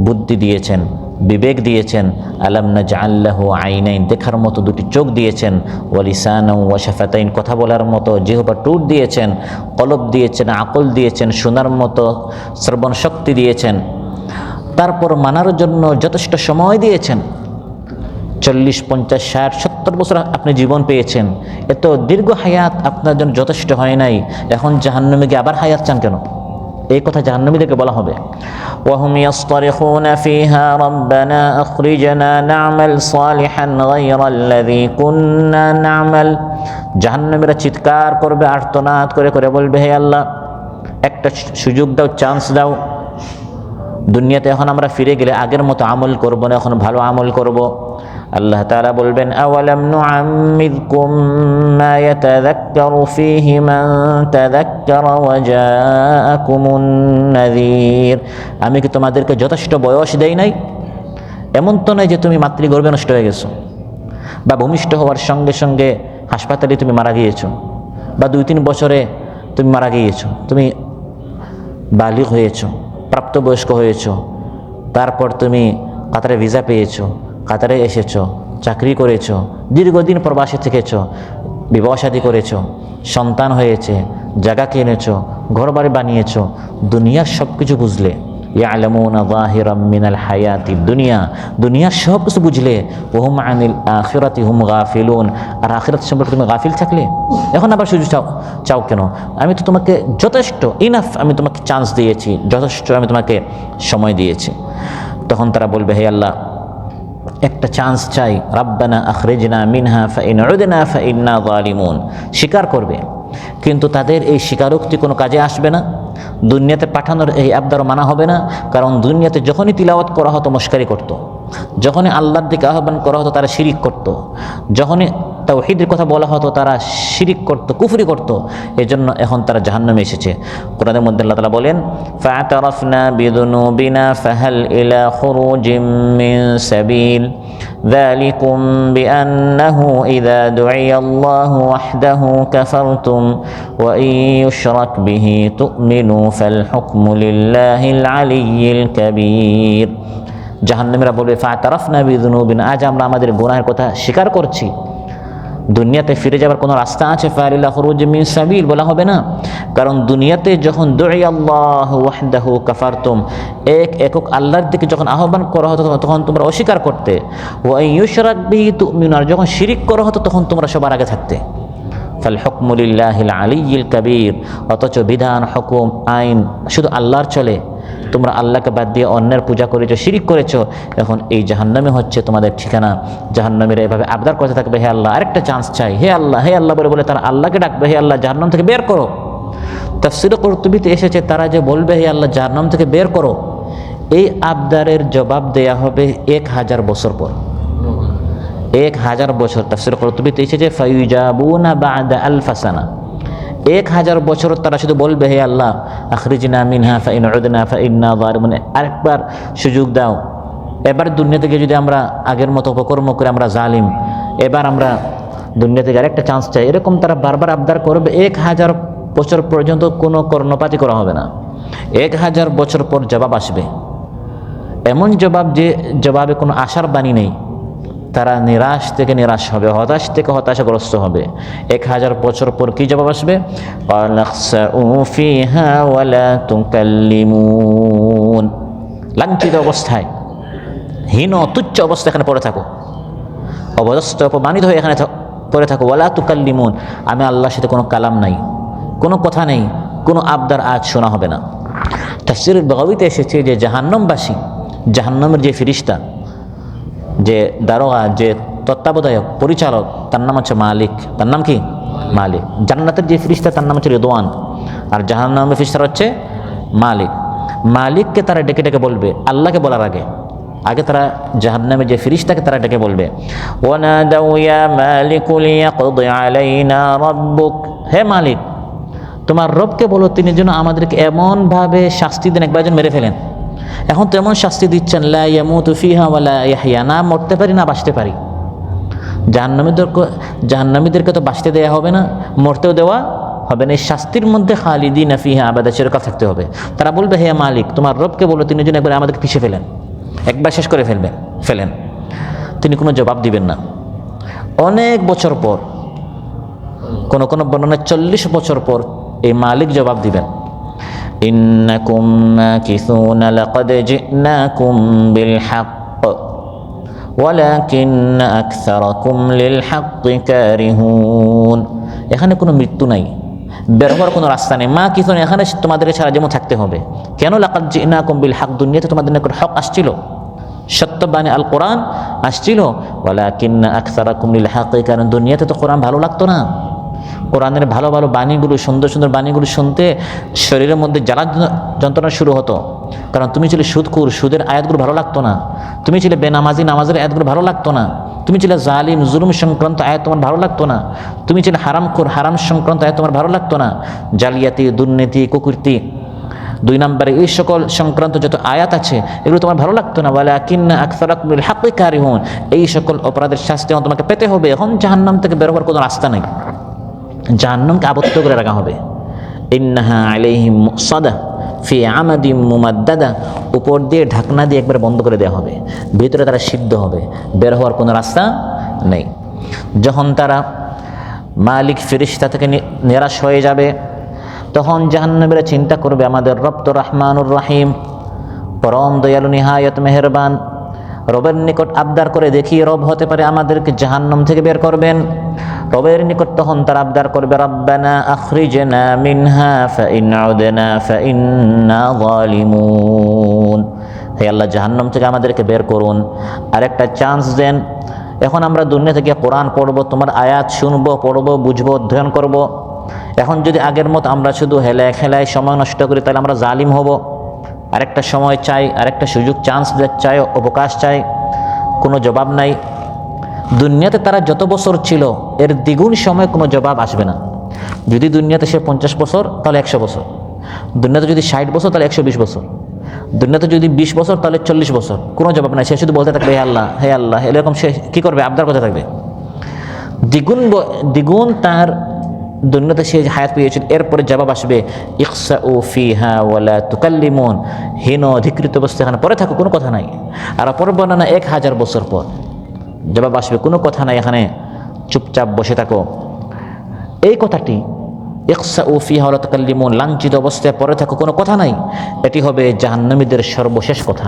বুদ্ধি দিয়েছেন, বিবেক দিয়েছেন। আলাম নাজআল লাহু আইনাইন, দেখার মতো দুটি চোখ দিয়েছেন। ওয়া লিসানান ওয়া শাফাতাইন, কথা বলার মতো জিহ্বা টুট দিয়েছেন। কলব দিয়েছেন, আকল দিয়েছেন, শোনার মতো শ্রবণ শক্তি দিয়েছেন। তারপর মানার জন্য যথেষ্ট সময় দিয়েছেন। 40, 50, 60, 70 বছর আপনি জীবন পেয়েছেন, এত দীর্ঘ হায়াত আপনার জন্য যথেষ্ট হয় নাই, এখন জাহান্নামে গিয়ে আবার হায়াত চান কেন? এই কথা জাহান্নামীদেরকে বলা হবে। ওয়াহুম ইয়াসতারিখুনা ফিহা রাব্বানা আখরিজনা না'মাল সালিহান গায়রাল্লাযী কুন্না না'মাল, জাহান্নামীরা চিৎকার করবে, আর্তনাদ করে করে বলবে হে আল্লাহ একটা সুযোগ দাও, চান্স দাও। দুনিয়াতে এখন আমরা ফিরে গেলে আগের মতো আমল করব না, এখন ভালো আমল করব। আল্লাহ তাআলা বলবেন আওয়ালাম নুআম্মিরকুম মা ইয়াতাযাক্কারু ফীহি মান তাযাক্কারা ওয়া জাআকুমুন নাযীর, আমি কি তোমাদেরকে যথেষ্ট বয়স দেই নাই? এমন তো নয় যে তুমি মাতৃগর্ভে নষ্ট হয়ে গেছো, বা ভূমিষ্ঠ হওয়ার সঙ্গে সঙ্গে হাসপাতালে তুমি মারা গিয়েছো, বা 2-3 বছরে তুমি মারা গিয়েছো। তুমি বালিগ হয়েছো, প্রাপ্তবয়স্ক হয়েছো, তারপর তুমি কাতারে ভিসা পেয়েছো, কাতারে এসেছো, চাকরি করেছো, দীর্ঘদিন প্রবাসে থেকেছো, বিবাহ শাদী করেছো, সন্তান হয়েছে, জায়গা কিনেছো, ঘরবাড়ি বানিয়েছো, দুনিয়ার সব কিছু বুঝলে। ইয়ালামুনা যাহিরাম মিনাল হায়াতিদ দুনিয়া, দুনিয়ার সব কিছু বুঝলে। ওহুম আনিল আখিরাতি হুম গাফিলুন, আর আখিরাত সম্পর্কে তুমি গাফিল থাকলে এখন আবার সুযোগ চাও কেন? আমি তো তোমাকে যথেষ্ট ইনাফ, আমি তোমাকে চান্স দিয়েছি, যথেষ্ট আমি তোমাকে সময় দিয়েছি। তখন তারা বলবে হে আল্লাহ একটা চান্স চাই, রাব্বানা আখরিজনা মিনহা ফাইন উদনা ফাইন্না যালিমুন, স্বীকার করবে। কিন্তু তাদের এই স্বীকারোক্তি কোনো কাজে আসবে না, দুনিয়াতে পাঠানোর এই আবদার মানা হবে না। কারণ দুনিয়াতে যখনই তিলাওয়াত করা হতো মস্কারি করত, যখনই আল্লাহর দিকে আহ্বান করা হতো তারা শিরিক করত, যখনই তাওহীদের কথা বলা হতো তারা শিরিক করত, কুফরি করত। এজন্য এখন তারা জাহান্নামে এসেছে। কোরআনের মধ্যে আল্লাহ তাআলা বলেন ফা'তারাফনা বিযুনুবিনা ফাহাল ইলা খুরুজিম মিন সাবিল ذلكم بأنه إذا دعي الله وحده كفرتم وإن يشرك به تؤمنوا فالحكم لله العلي الكبير। জাহান্নামীরা বলবে ফা'তারাফনা বিযুনুবিনা, আজ আমরা আমাদের গুনাহের কথা স্বীকার করছি। দুনিয়াতে ফিরে যাবার কোনো রাস্তা আছে? ফালিল্লাহ খুরুজ মিন সাবিল বলা হবে না, কারণ দুনিয়াতে যখন দুই আল্লাহ ওয়াহদাহু কাফারতুম, একক আল্লাহর দিকে যখন আহ্বান করা হতো তখন তোমরা অস্বীকার করতে। ওয়া ইউশরাক বিহি তুমিনুন, আর যখন শিরিক করা হতো তখন তোমরা সবার আগে থাকতে। ফাল হুকমু লিল্লাহিল আলিয়্যিল কাবীর, অথচ বিধান হুকুম আইন শুধু আল্লাহর চলে। তোমরা আল্লাহকে বাদ দিয়ে অন্যের পূজা করেছো, শিরিক করেছো, এখন এই জাহান্নামে হচ্ছে তোমাদের ঠিকানা। জাহান্নামীরা এভাবে আবদার করতে থাকবে হে আল্লাহ আরেকটা চান্স চাই, হে আল্লাহ হে আল্লাহ বলে বলে তারা আল্লাহকে ডাকবে হে আল্লাহ জাহান্নাম থেকে বের করো। তাফসীরে কুরতুবীতে এসেছে তারা যে বলবে হে আল্লাহ জাহান্নাম থেকে বের করো, এই আবদারের জবাব দেয়া হবে 1000 বছর পর। 1000 বছর তাফসীরে কুরতুবীতে এসেছে ফায়ুজাবুনা বা'দা আলফা সানা, 1000 বছর তারা শুধু বলবে হে আল্লাহ আখরিজনা মিনহা ফাইন উদনা ফাইন্না যালিমুন, আরেকবার সুযোগ দাও। এবার দুনিয়া থেকে যদি আমরা আগের মতো অপকর্ম করে আমরা জালিম, এবার আমরা দুনিয়া থেকে আরেকটা চান্স চাই, এরকম তারা বারবার আবদার করবে। 1000 বছর পর্যন্ত কোনো কর্ণপাতই করা হবে না। 1000 বছর পর জবাব আসবে, এমন জবাব যে জবাবে কোনো আশার বাণী নেই। তারা নিরাশ থেকে নিরাশ হবে, হতাশ থেকে হতাশাগ্রস্ত হবে। 1000 বছর পর কি জবাব আসবে? লাঞ্ছিত অবস্থায়, হীন তুচ্ছ অবস্থা এখানে পড়ে থাকো, অবস্থা অপমানিত হয়ে এখানে পড়ে থাকো। ওয়ালা তুকাল্লিমুন, আমি আল্লাহর সাথে কোনো কালাম নাই, কোনো কথা নেই, কোনো আবদার আজ শোনা হবে না। তাফসীর বাগাবীতে এসেছে যে জাহান্নামবাসী, জাহান্নামের যে ফেরেশতা, যে দারোগা, যে তত্ত্বাবধায়ক, পরিচালক, তার নাম হচ্ছে মালিক। তার নাম কি? মালিক। জান্নাতের যে ফেরেশতা তার নাম হচ্ছে রিদওয়ান, আর জাহান্নামের ফেরেশতা হচ্ছে মালিক। মালিককে তারা ডেকে ডেকে বলবে, আল্লাহকে বলার আগে তারা জাহান্নামের যে ফেরেশতাকে তারা ডেকে বলবে, ওয়ানাদাউ ইয়া মালিকু লিয়াকদি আলাইনা রাব্বুক, হে মালিক তোমার রবকে বলো তিনি যেন আমাদেরকে এমনভাবে শাস্তি দেন, একবার যেন মেরে ফেলেন। এখন তো এমন শাস্তি দিচ্ছেন, লা ইয়ামুতু ফিহা ওয়ালা ইয়াহইয়া, না মরতে পারি না বাঁচতে পারি। জাহান্নামীদেরকে তো বাঁচতে দেওয়া হবে না, মরতেও দেওয়া হবে না। এই শাস্তির মধ্যে খালিদিনা ফিহা আবাদা, চিরকাল থাকতে হবে। তারা বলবে, হে মালিক তোমার রবকে বলো তিনি যেন একবার আমাদেরকে পিছিয়ে ফেলেন, একবার শেষ করে ফেলেন। তিনি কোনো জবাব দিবেন না। অনেক বছর পর, কোন বর্ণনায় 40 বছর পর এই মালিক জবাব দিবেন, ইন্নাকুম মাকিসুনা লাকাদ জিনাকুম বিল হক ওয়ালাকিন্না আকসারাকুম লিল হক কারিহুন। এখানে কোনো মৃত্যু নাই, বের হওয়ার কোনো রাস্তা নেই। মা কিসুন, এখানে তোমাদের ছাড়া যেমন থাকতে হবে। কেন? লাকাদ জিনাকুম বিল হক, দুনিয়াতে তোমাদের নিকট হক আসছিল, সত্যবাণী আল কোরআন আসছিল। ওয়ালাকিন্না আকসারাকুম লিল হক, কারণ দুনিয়াতে তো কোরআন ভালো লাগতো না। কোরআনের ভালো ভালো বাণীগুলো, সুন্দর সুন্দর বাণীগুলো শুনতে শরীরের মধ্যে জ্বালা যন্ত্রণা শুরু হতো। কারণ তুমি ছিলে সুদখোর, সুদের আয়াতগুলো ভালো লাগতো না। তুমি ছিলে বেনামাজি, নামাজের আয়াতগুলো ভালো লাগতো না। তুমি ছিলে জালিম, জুলুম সংক্রান্ত আয়াত তোমার ভালো লাগতো না। তুমি ছিলে হারামখোর, হারাম সংক্রান্ত আয়াত তোমার ভালো লাগতো না। জালিয়াতি, দুর্নীতি, কুকীর্তি, 2 নম্বরে এই সকল সংক্রান্ত যত আয়াত আছে এগুলো তোমার ভালো লাগতো না। ওয়ালাকিন্না আকসারাকুম লিল হক কারিহুন, এই সকল অপরাধের শাস্তি তোমাকে পেতে হবে। এখন জাহান্নাম থেকে বের হওয়ার কোনো রাস্তা নেই, জাহান্নামকে আবদ্ধ করে রাখা হবে। ইন্নাহা আলাইহিম মুসাদা ফি আমাদিম মুমাদ্দাদা, উপর দিয়ে ঢাকনা দিয়ে একবার বন্ধ করে দেওয়া হবে, ভিতরে তারা সিদ্ধ হবে, বের হওয়ার কোনো রাস্তা নেই। যখন তারা মালিক ফেরেশতা থেকে নিরাশ হয়ে যাবে, তখন জাহান্নামীরা চিন্তা করবে, আমাদের রব তো রহমানুর রহিম, পরম দয়ালু, নিহায়ত মেহেরবান। রবের নিকট আবদার করে দেখি, রব হতে পারে আমাদেরকে জাহান্নাম থেকে বের করবেন। রবের নিকট তখন তার আবদার করবে, রব্বানা আখরিজনা মিনহা ফাইন উদনা ফাইন্না যালিমুন, হে আল্লাহ জাহান্নাম থেকে আমাদেরকে বের করুন, আরেকটা চান্স দেন। এখন আমরা দুনিয়া থেকে কোরআন পড়ব, তোমার আয়াত শুনবো, পড়বো, বুঝবো, অধ্যয়ন করব। এখন যদি আগের মতো আমরা শুধু খেলায় সময় নষ্ট করি, তাহলে আমরা জালিম হব। আরেকটা সময় চাই, আরেকটা সুযোগ, চান্স চাই, অবকাশ চাই। কোনো জবাব নাই। দুনিয়াতে তারা যত বছর ছিল এর দ্বিগুণ সময় কোনো জবাব আসবে না। যদি দুনিয়াতে সে 50 বছর তাহলে 100 বছর, দুনিয়াতে যদি 60 বছর তাহলে 120 বছর, দুনিয়াতে যদি 20 বছর তাহলে 40 বছর, কোনো জবাব নাই। সে শুধু বলতে থাকবে, হে আল্লাহ, হে আল্লাহ। এরকম সে কী করবে? আবদার করতে থাকবে। দ্বিগুণ তার দুনিয়াতে সে হায়াত পেয়েছিল। এরপরে জবাব আসবে, ইকসাউ ফিহা ওয়ালা তুকাল্লিমুন, হীন অধিকৃত অবস্থা এখানে পরে থাকো, কোনো কথা নাই। আর অপর বর্ণনা 1000 বছর পর জবাব আসবে, কোনো কথা নাই, এখানে চুপচাপ বসে থাকো। এই কথাটি ইকসাউ ফিহা ওয়ালা তুকাল্লিমুন, লাঞ্ছিত অবস্থায় পরে থাকো, কোনো কথা নাই, এটি হবে জাহান্নামীদের সর্বশেষ কথা।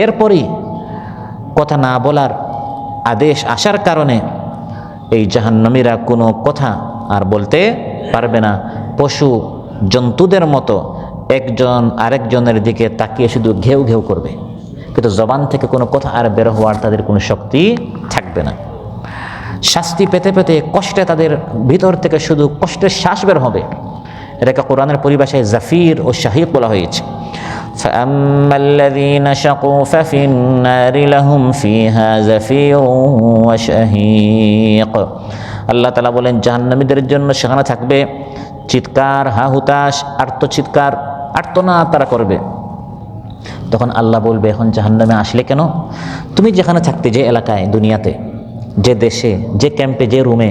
এরপরই কথা না বলার আদেশ আসার কারণে এই জাহান্নামীরা কোনো কথা আর বলতে পারবে না। পশু জন্তুদের মতো একজন আরেকজনের দিকে তাকিয়ে শুধু ঘেউ ঘেউ করবে, কিন্তু জবান থেকে কোনো কথা আর বের হওয়ার তাদের কোনো শক্তি থাকবে না। শাস্তি পেতে পেতে কষ্টে তাদের ভিতর থেকে শুধু কষ্টের শ্বাস বের হবে। এটাকে কোরআনের পরিভাষায় জাফির ও শাহিক বলা হয়েছে। فأما الذين شقوا ففي النار لهم فيها زفير وشهيق। আল্লাহ তাআলা বলেন, জাহান্নামীদের জন্য সেখানে থাকবে চিৎকার, হাহুতাশ, আর্তচিৎকার, আর্তনাদ তারা করবে। তখন আল্লাহ বলবে, এখন জাহান্নামে আসলে কেন? তুমি যেখানে থাকতে, যে এলাকায়, দুনিয়াতে, যে দেশে, যে ক্যাম্পে, যে রুমে,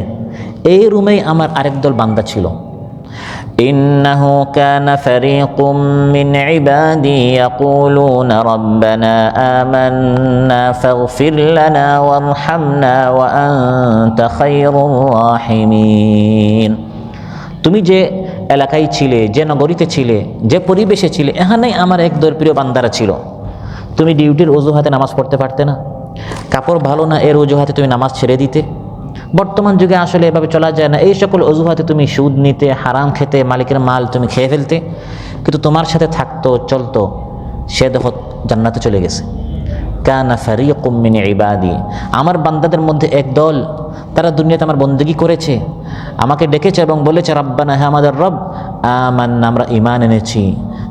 এই রুমেই আমার আরেক দল বান্দা ছিল। إنه كان فريق من عبادي يقولون ربنا آمنا فاغفر لنا وارحمنا وأنت خير الراحمين। তুমি যে এলাকায় ছিলে, যে নগরীতে ছিলে, যে পরিবেশে ছিলে, এখানেই আমার একদল প্রিয় বান্দারা ছিল। তুমি ডিউটির অজুহাতে নামাজ পড়তে পারতে না, কাপড় ভালো না এর অজুহাতে তুমি নামাজ ছেড়ে দিতে। বর্তমান যুগে আসলে এভাবে চলা যায় না, এই সকল অজুহাতে তুমি সুদ নিতে, হারাম খেতে, মালিকের মাল তুমি খেয়ে ফেলতে। কিন্তু তোমার সাথে থাকতো, চলতো, সে দেখো জান্নাতে চলে গেছে। কানা ফারিকুম মিন ইবাদি, আমার বান্দাদের মধ্যে এক দল, তারা দুনিয়াতে আমার বন্দেগী করেছে, আমাকে ডেকেছে এবং বলেছে রব্বানা, হ্যাঁ আমাদের রব, আমান্না, আমরা ঈমান এনেছি,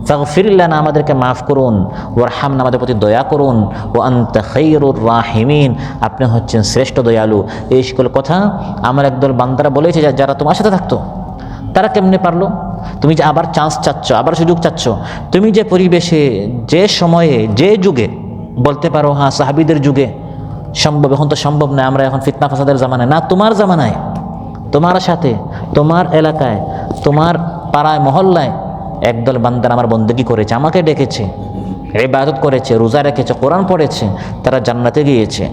ফাগফির লানা, আমাদেরকে মাফ করুন, ওয়ারহামনা, আমাদের প্রতি দয়া করুন, ওয়া আনতা খায়রুর রাহিমিন, আপনি হচ্ছেন শ্রেষ্ঠ দয়ালু। এই সকল কথা আমার একদল বান্দারা বলেছে যারা তোমার সাথে থাকতো। তারা কেমনে পারলো? তুমি যে আবার চান্স চাচ্ছ, আবার সুযোগ চাচ্ছ, তুমি যে পরিবেশে, যে সময়ে, যে যুগে, বলতে পারো হ্যাঁ সাহাবীদের যুগে সম্ভব, এখন তো সম্ভব না, আমরা এখন ফিতনা ফাসাদের জামানায় না, তোমার জামানায়, তোমার সাথে, তোমার এলাকায়, তোমার পাড়ায় মহল্লায় একদল বান্দারা আমার বন্দেগী করেছে, আমাকে ডেকেছে, ইবাদত করেছে, রোজা রেখেছে, কোরআন পড়েছে, তারা জান্নাতে গিয়েছে,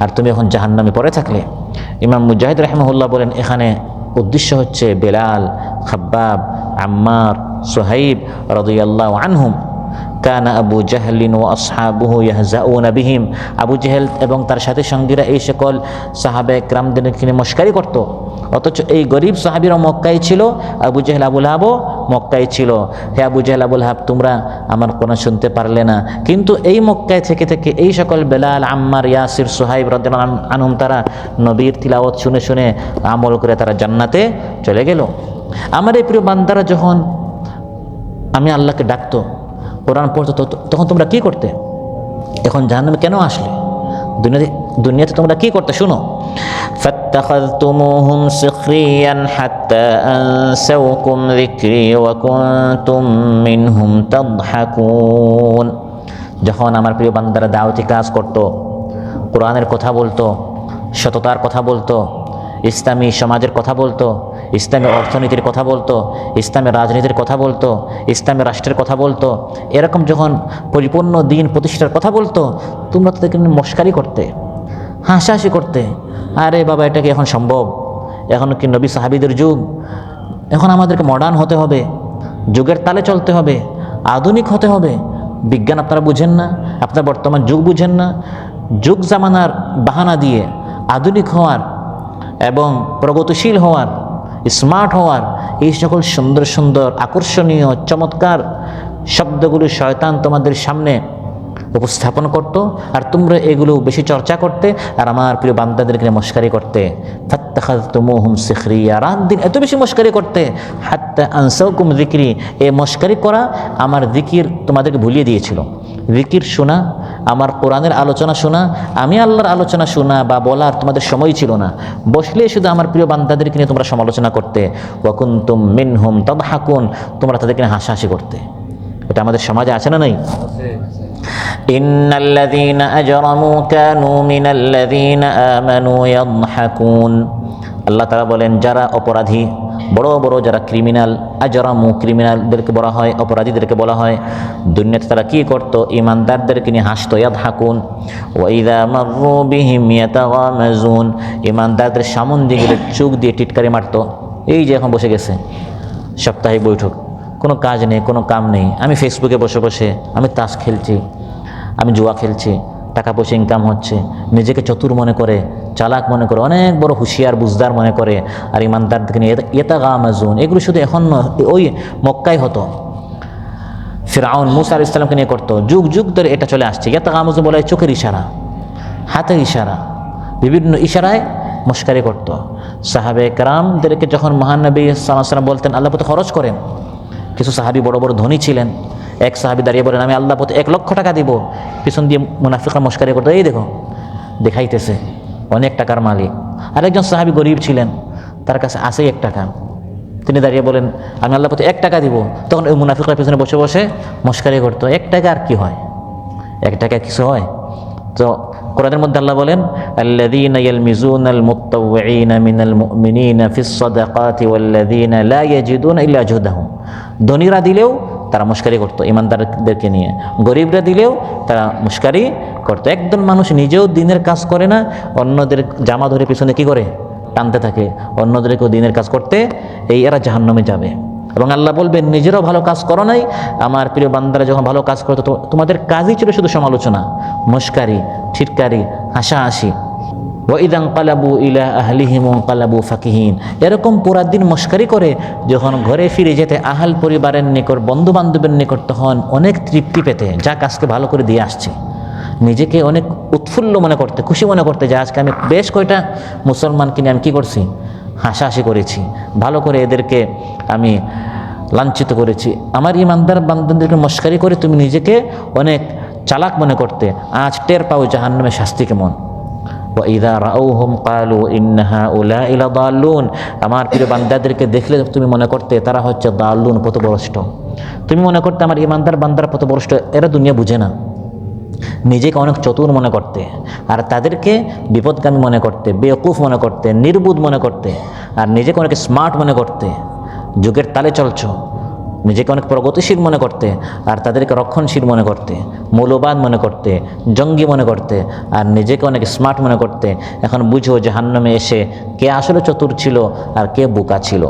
আর তুমি এখন জাহান্নামে পড়ে থাকলে। ইমাম মুজাহিদ রাহিমাহুল্লাহ বলেন, এখানে উদ্দেশ্য হচ্ছে বেলাল, খাব্বাব, আম্মার, সুহাইব রাদিয়াল্লাহু আনহুম। কানা আবু জাহলিন ও আসহাবুহু ইয়াহজাউনা বিহিম, আবু জেহেল এবং তার সাথে সঙ্গীরা এই সকল সাহাবে কেরামদেরকে নিয়ে মশকারি করত। অথচ এই গরিব সাহাবীরা মক্কায় ছিল, আবু জেহেল আবু লাহাবও মক্কায় ছিল। হে আবু জেহেল আবু লাহাব, তোমরা আমার কোরআন শুনতে পারলে না, কিন্তু এই মক্কায় থেকে থেকে এই সকল বেলাল, আম্মার, ইয়াসির, সুহাইব রাদিয়াল্লাহু আনহুম তারা নবীর তিলাওয়াত শুনে শুনে আমল করে তারা জান্নাতে চলে গেল। আমার এই প্রিয় বান্দারা যখন আমি আল্লাহকে ডাকতো, কোরআন পড়তো, তখন তোমরা কি করতে? এখন জাহান্নামে কেন আসলে? দুনিয়াতে তোমরা কি করতে? শুনো, ফাত্তাখাযতুমুহুম সিখরিয়ান হাত্তা আনসাউকুম যিকরি ওয়া কুনতুম মিনহুম তাদহাকুন। যখন আমার প্রিয় বান্দারা দাওয়াতি কাজ করত, কোরআনের কথা বলতো, সততার কথা বলতো, ইসলামী সমাজের কথা বলতো, ইসলামী অর্থনীতির কথা বলতো, ইসলামী রাজনীতির কথা বলতো, ইসলামী রাষ্ট্রের কথা বলতো, এরকম যখন পরিপূর্ণ দিন প্রতিষ্ঠার কথা বলতো, তোমরা তাদেরকে মস্কারি করতে, হাসাহাসি করতে। আরে বাবা, এটা কি এখন সম্ভব? এখন কি নবী সাহাবীদের যুগ? এখন আমাদেরকে মডার্ন হতে হবে, যুগের তালে চলতে হবে, আধুনিক হতে হবে। বিজ্ঞান আপনারা বুঝেন না, আপনার বর্তমান যুগ বুঝেন না। যুগ জামানার বাহানা দিয়ে আধুনিক হওয়ার এবং প্রগতিশীল হওয়ার, স্মার্ট হওয়ার, এই সকল সুন্দর সুন্দর আকর্ষণীয় চমৎকার শব্দগুলো শয়তান তোমাদের সামনে উপস্থাপন করত, আর তোমরা এগুলো বেশি চর্চা করতে, আর আমার প্রিয় বান্দাদেরকে মস্কারি করতে। ফাত্তাখাযতুমুহুম সিখরিয়া, রাত দিন এত বেশি মস্কারি করতে, হাত্তা আনসাউকুম যিকরি, এই মস্কারি করা আমার যিকির তোমাদেরকে ভুলিয়ে দিয়েছিল। যিকির শোনা, আমার কোরআনের আলোচনা শোনা, আমি আল্লাহর আলোচনা শোনা বা বলার তোমাদের সময় ছিল না। বসলে শুধু আমার প্রিয় বান্দাদেরকে নিয়ে তোমরা সমালোচনা করতে, ওয়া কুনতুম মিনহুম তাদহাকুন, তোমরা তাদেরকে নিয়ে হাসাহাসি করতে। এটা আমাদের সমাজে আছে না নাই? ইন্নাল্লাযীনা আজরামু কানু মিনাল্লাযীনা আমানু ইয়াদহাকুন। আল্লাহ তাআলা বলেন, যারা অপরাধী, বড় বড় যারা ক্রিমিনাল, আজরামু, ক্রিমিনালদেরকে বলা হয়, অপরাধীদেরকে বলা হয়, দুনিয়াতে তারা কি করত? ইমানদারদেরকে নিয়ে হাসতো, ইয়াদহাকুন। ওয়া ইযা মাররু বিহিম ইয়াতাগামাজুন, ইমানদারদের সামনে দিয়ে গেলে চোখ দিয়ে টিটকারি মারতো। এই যে এখন বসে গেছে সাপ্তাহিক বৈঠক, কোনো কাজ নেই, কোনো কাম নেই, আমি ফেসবুকে বসে বসে আমি তাস খেলছি, আমি জুয়া খেলছি, টাকা পয়সা ইনকাম হচ্ছে, নিজেকে চতুর মনে করে, চালাক মনে করে, অনেক বড় হুঁশিয়ার বুঝদার মনে করে, আর ইমানদারদেরকে নিয়ে ইয়াতাগামাজুন। এগুলো শুধু এখন ওই মক্কায় হতো, ফিরআউন মূসা আলাইহিস সালামকে নিয়ে করতো, যুগ যুগ ধরে এটা চলে আসছে। ইয়াতাগামাজুন বলা হয় চোখের ইশারা, হাতের ইশারা, বিভিন্ন ইশারায় মস্কারি করতো। সাহাবে কেরামদেরকে যখন মহানবী সাল্লাল্লাহু আলাইহি ওয়াসাল্লাম বলতেন আল্লাহ পথে খরচ করেন, কিছু সাহাবী বড় বড় ধনী ছিলেন, এক সাহাবী দাঁড়িয়ে বলেন আমি আল্লাহ পথে 1 লক্ষ টাকা দিব, পিছন দিয়ে মুনাফিকরা মস্কারি করতো, এই দেখো দেখাইতেছে অনেক টাকার মালিক। আরেকজন সাহাবী গরিব ছিলেন, তার কাছে আছে 1 টাকা, তিনি দাঁড়িয়ে বলেন আমি আল্লাহ পথে 1 টাকা দিব, তখন ওই মুনাফিকরা পিছনে বসে বসে মস্কারি করতো। 1 টাকা আর কি হয়? 1 টাকা কিছু হয়? তো কোরআনের মধ্যে আল্লাহ বলেন, আল্লাযীনা ইয়ালমিজুনাল মুত্তাওয়িনা মিনাল মুমিনিনা ফিস সাদাকাতি ওয়াল্লাযীনা লা ইয়াজিদুনা ইল্লা জুহদাহুম। ধনীরা দিলেও তারা মুশকারি করতো ইমানদারদেরকে নিয়ে, গরিবরা দিলেও তারা মুশকারি করতো। একদল মানুষ নিজেও দিনের কাজ করে না, অন্যদের জামা ধরে পিছনে কি করে টানতে থাকে, অন্যদেরকেও দিনের কাজ করতে, এরা জাহান্নামে যাবে। এবং আল্লাহ বলবেন, নিজেরাও ভালো কাজ করো নাই, আমার প্রিয় বান্দারা যখন ভালো কাজ করতো তোমাদের কাজই ছিল শুধু সমালোচনা, মুশকারি, ঠিটকারি, হাসাহাসি। ওয়াইদা ইনকালাবু ইলা আহলিহিম ইনকালাবু ফাকিহিন। এরকম পুরা দিন মশকারি করে যখন ঘরে ফিরে যেতে আহাল পরিবারের নিকট, বন্ধু বান্ধবের নিকট, তখন অনেক তৃপ্তি পেতে, যা কাজকে ভালো করে দিয়ে আসছে, নিজেকে অনেক উৎফুল্ল মনে করতে, খুশি মনে করতে, যে আজকে আমি বেশ কয়টা মুসলমানকে নিয়ে আমি কী করছি, হাসাহাসি করেছি, ভালো করে এদেরকে আমি লাঞ্ছিত করেছি। আমার ইমানদার বান্দাদেরকে মশকারি করে তুমি নিজেকে অনেক চালাক মনে করতে। আজ টের পাও জাহান্নামের শাস্তি কেমন। ওয়াইদা রাউহুম ক্বালু ইন্না হাউলাঈ লাদাল্লুন। আমার প্রিয় বান্দাদেরকে দেখলে তুমি মনে করতে তারা হচ্ছে দাল্লুন, পথভ্রষ্ট। তুমি মনে করতে আমার ইমানদার বান্দারা পথভ্রষ্ট, এরা দুনিয়া বুঝে না। নিজেকে অনেক চতুর মনে করতে, আর তাদেরকে বিপদগামী মনে করতে, বেওকুফ মনে করতে, নির্বুধ মনে করতে, আর নিজেকে অনেক স্মার্ট মনে করতে, যুগের তালে চলছ, নিজেকে অনেক প্রগতিশীল মনে করতে, আর তাদেরকে রক্ষণশীল মনে করতে, মৌলবাদ মনে করতে, জঙ্গি মনে করতে, আর নিজেকে অনেক স্মার্ট মনে করতে। এখন বুঝো জাহান্নামে এসে কে আসলে চতুর ছিল আর কে বোকা ছিল।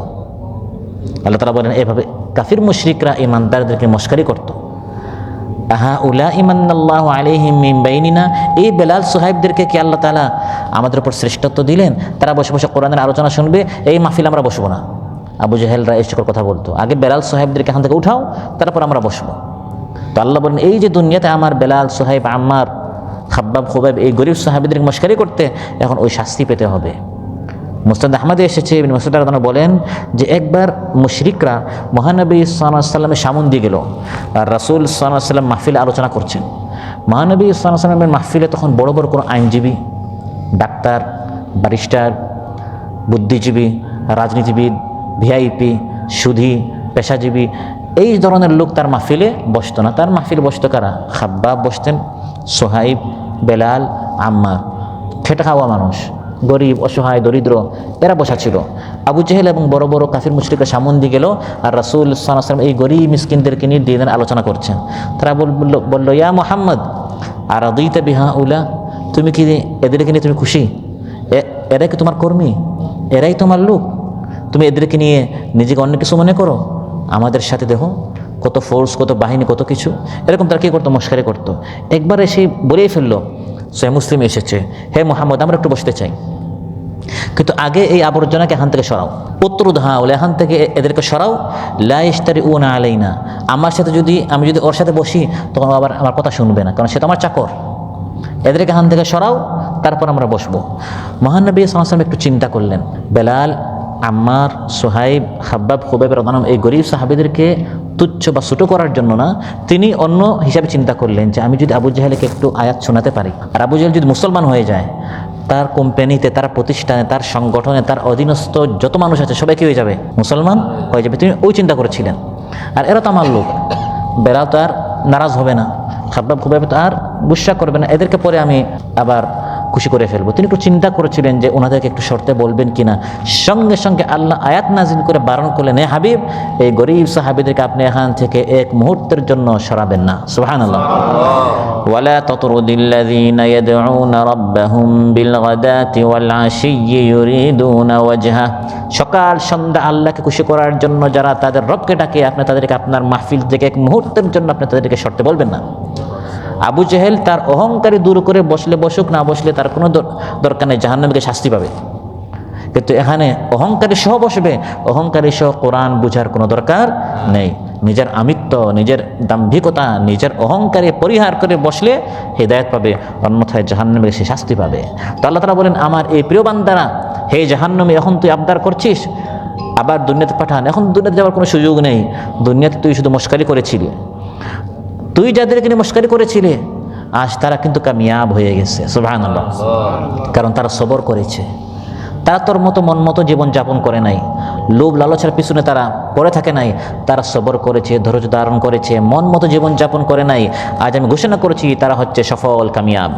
আল্লাহ তাআলা বলেন, এভাবে কাফির মুশরিকরা ইমানদারদেরকে মশকারি করত। হাউলাঈ মান্নাল্লাহু আলাইহিম মিন বাইনিনা। এই বেলাল সাহেবদেরকে কি আল্লাহ তাআলা আমাদের উপর শ্রেষ্ঠত্ব দিলেন? তারা বসে বসে কোরআনের আলোচনা শুনবে, এই মাহফিল আমরা বসবো না। আবু জাহেলরা এই সকল কথা বলতো, আগে বেলাল সাহেবদেরকে এখান থেকে উঠাও, তারপর আমরা বসবো। তো আল্লাহ বলেন, এই যে দুনিয়াতে আমার বেলাল, সোহাইব, আম্মার, খাব্বাব, খুবাইব, এই গরিব সাহাবীদেরকে মশকারি করতে, এখন ওই শাস্তি পেতে হবে। মুসনাদ আহমদে এসেছে, ইবনে মাসউদ রাদিয়াল্লাহু বলেন যে একবার মুশরিকরা মহানবী সাল্লাল্লাহু আলাইহি ওয়াসাল্লামের সামনে দিয়ে গেল, আর রাসূল সাল্লাল্লাহু আলাইহি ওয়াসাল্লাম মাহফিলে আলোচনা করছেন। মহানবী সাল্লাল্লাহু আলাইহি ওয়াসাল্লামের মাহফিলে তখন বড় বড় কোনো আইনজীবী, ডাক্তার, ব্যারিস্টার, বুদ্ধিজীবী, রাজনীতিবিদ, ভিআইপি, সুধী, পেশাজীবী, এই ধরনের লোক তার মাহফিলে বসতো না। তার মাহফিলে বসতো কারা? খাব্বাব বসতেন, সোহাইব, বেলাল, আম্মার, খেটে খাওয়া মানুষ, গরিব, অসহায়, দরিদ্র, এরা বসা ছিল। আবু জেহেল এবং বড় বড় কাফির মুশরিকরা সামন দিয়ে গেল, আর রাসূল সাল্লাল্লাহু আলাইহি ওয়াসাল্লাম এই গরিব মিসকিনদেরকে নিয়ে দিনের আলোচনা করছেন। তারা বলল, ইয়া মুহাম্মদ আরাদিতা বিহাউলা, তুমি কি এদেরকে নিয়ে তুমি খুশি? এরাই কি তোমার কর্মী? এরাই তোমার লোক? তুমি এদেরকে নিয়ে নিজেকে অন্য কিছু মনে করো? আমাদের সাথে দেখো কত ফোর্স, কত বাহিনী, কত কিছু। এরকম তারা কী করতো? মশকারি করতো। একবার এসে বলেই ফেললো, সহিহ মুসলিম এসেছে, হে মুহাম্মদ আমরা একটু বসতে চাই, কিন্তু আগে এই আবর্জনাকে এখান থেকে সরাও। উত্তরুদ হাউলা, এখান থেকে এদেরকে সরাও। লা ইশতারিউনা আলাইনা, আমার সাথে আমি যদি ওর সাথে বসি তখন আবার আমার কথা শুনবে না, কারণ সে তো আমার চাকর। এদেরকে এখান থেকে সরাও, তারপর আমরা বসবো। মহানবী সাল্লাল্লাহু আলাইহি ওয়াসাল্লাম একটু চিন্তা করলেন, বেলাল, আম্মার, সোহাইব, খাব্বাব, খুবাইব রাদিয়াল্লাহু আনহুম এই গরিব সাহাবীদেরকে তুচ্ছ বা ছোটো করার জন্য না, তিনি অন্য হিসাবে চিন্তা করলেন যে আমি যদি আবু জাহেলকে একটু আয়াত শোনাতে পারি, আর আবু জাহেল যদি মুসলমান হয়ে যায়, তার কোম্পানিতে, তার প্রতিষ্ঠানে, তার সংগঠনে, তার অধীনস্থ যত মানুষ আছে সবাই কি হয়ে যাবে? মুসলমান হয়ে যাবে। তিনি ওই চিন্তা করেছিলেন। আর এরা তো আমার লোক, বেলাল তো আর নারাজ হবে না, খাব্বাব, খুবাইব তো আর গুসা করবে না, এদেরকে পরে আমি আবার খুশি করে ফেলবো। তিনি একটু চিন্তা করেছিলেন যে ওনাদেরকে একটু শর্তে বলবেন কিনা। সঙ্গে সঙ্গে আল্লাহ আয়াত নাজিল করে বারণ করলেন, হে হাবিব, এই গরিব সাহাবীদেরকে আপনি এখান থেকে এক মুহূর্তের জন্য সরাবেন না। সুবহানাল্লাহ। ওয়ালা তাতরুদিল্লাযীনা ইয়াদউনা রাব্বাহুম বিলগাদাতি ওয়াল আশিয়্যি ইউরিদুনা ওয়াজহা। সকাল সন্ধ্যা আল্লাহকে খুশি করার জন্য যারা তাদের রবকে ডাকে, আপনি তাদেরকে আপনার মাহফিল থেকে এক মুহূর্তের জন্য আপনি তাদেরকে সরতে বলবেন না। আবু জেহেল তার অহংকারী দূর করে বসলে বসুক, না বসলে তার কোনো দরকার নেই, জাহান্নামীকে শাস্তি পাবে। কিন্তু এখানে অহংকারী সহ বসবে, অহংকারী সহ কোরআন বুঝার কোনো দরকার নেই। নিজের আমিত্ব, নিজের দাম্ভিকতা, নিজের অহংকারে পরিহার করে বসলে হেদায়েত পাবে, অন্যথায় জাহান্নামীকে সে শাস্তি পাবে। তো আল্লাহ তাআলা বলেন, আমার এই প্রিয় বান্দারা, হে জাহান্নামী, এখন তুই আবদার করছিস আবার দুনিয়াতে পাঠান। এখন দুনিয়াতে যাওয়ার কোনো সুযোগ নেই, দুনিয়াতে তুই শুধু মশকারি করেছিলি। তুই যাদেরকে নিয়ে মশকারি করেছিলে আজ তারা কিন্তু কামিয়াব হয়ে গেছে। সুবহানাল্লাহ। কারণ তারা সবর করেছে, তারা তোর মতো মন মতো জীবন যাপন করে নাই, লোভ লালসার পিছনে তারা পড়ে থাকে নাই, তারা সবর করেছে, ধৈর্য ধারণ করেছে, মন মতো জীবনযাপন করে নাই। আজ আমি ঘোষণা করেছি তারা হচ্ছে সফল কামিয়াব।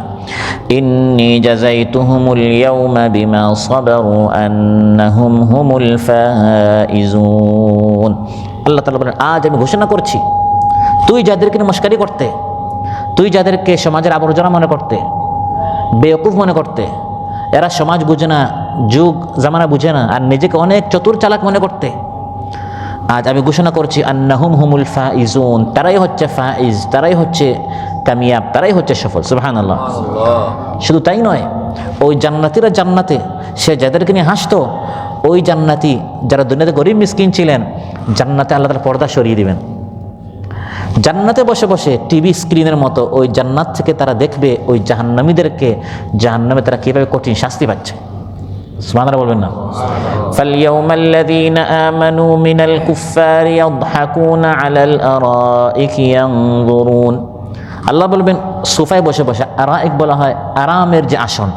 ইন্নী জাযাইতুহুমুল ইয়াওমা বিমা সাবারু আন্নাহুম হুমুল ফাইজুন। আল্লাহ তাআলা বলেন, আজ আমি ঘোষণা করছি, তুই যাদেরকে নমস্কারি করতে, তুই যাদেরকে সমাজের আবর্জনা মনে করতে, বেওকুফ মনে করতে, এরা সমাজ বুঝে না, যুগ জামানা বুঝে না, আর নিজেকে অনেক চতুর চালাক মনে করতে, আজ আমি ঘোষণা করছি আন্নাহুম হুমুল ফাইজুন, তারাই হচ্ছে ফাইজ, তারাই হচ্ছে কামিয়াব, তারাই হচ্ছে সফল। সুবহানাল্লাহ। শুধু তাই নয়, ওই জান্নাতীরা জান্নাতে, সে যাদেরকে নিয়ে হাসতো, ওই জান্নাতি যারা দুনিয়াতে গরিব মিসকিন ছিলেন, জান্নাতে আল্লাহ তাআলা পর্দা সরিয়ে দিবেন। জান্নাতে বসে বসে টিভি স্ক্রিনের মতো ওই জান্নাত থেকে তারা দেখবে ওই জাহান্নামীদেরকে, জাহান্নামে তারা কীভাবে কঠিন শাস্তি পাচ্ছে। সুবহানাল্লাহ বলবেন না? ফালইয়াউমাল্লাযীনা আমানু মিনাল কুফফারি ইয়াদহাকুনা আলাল আরাইকি ইয়ানজুরুন। আল্লাহ বলবেন সোফায় বসে বসে, আরাইক বলা হয় আরামের যে আসন,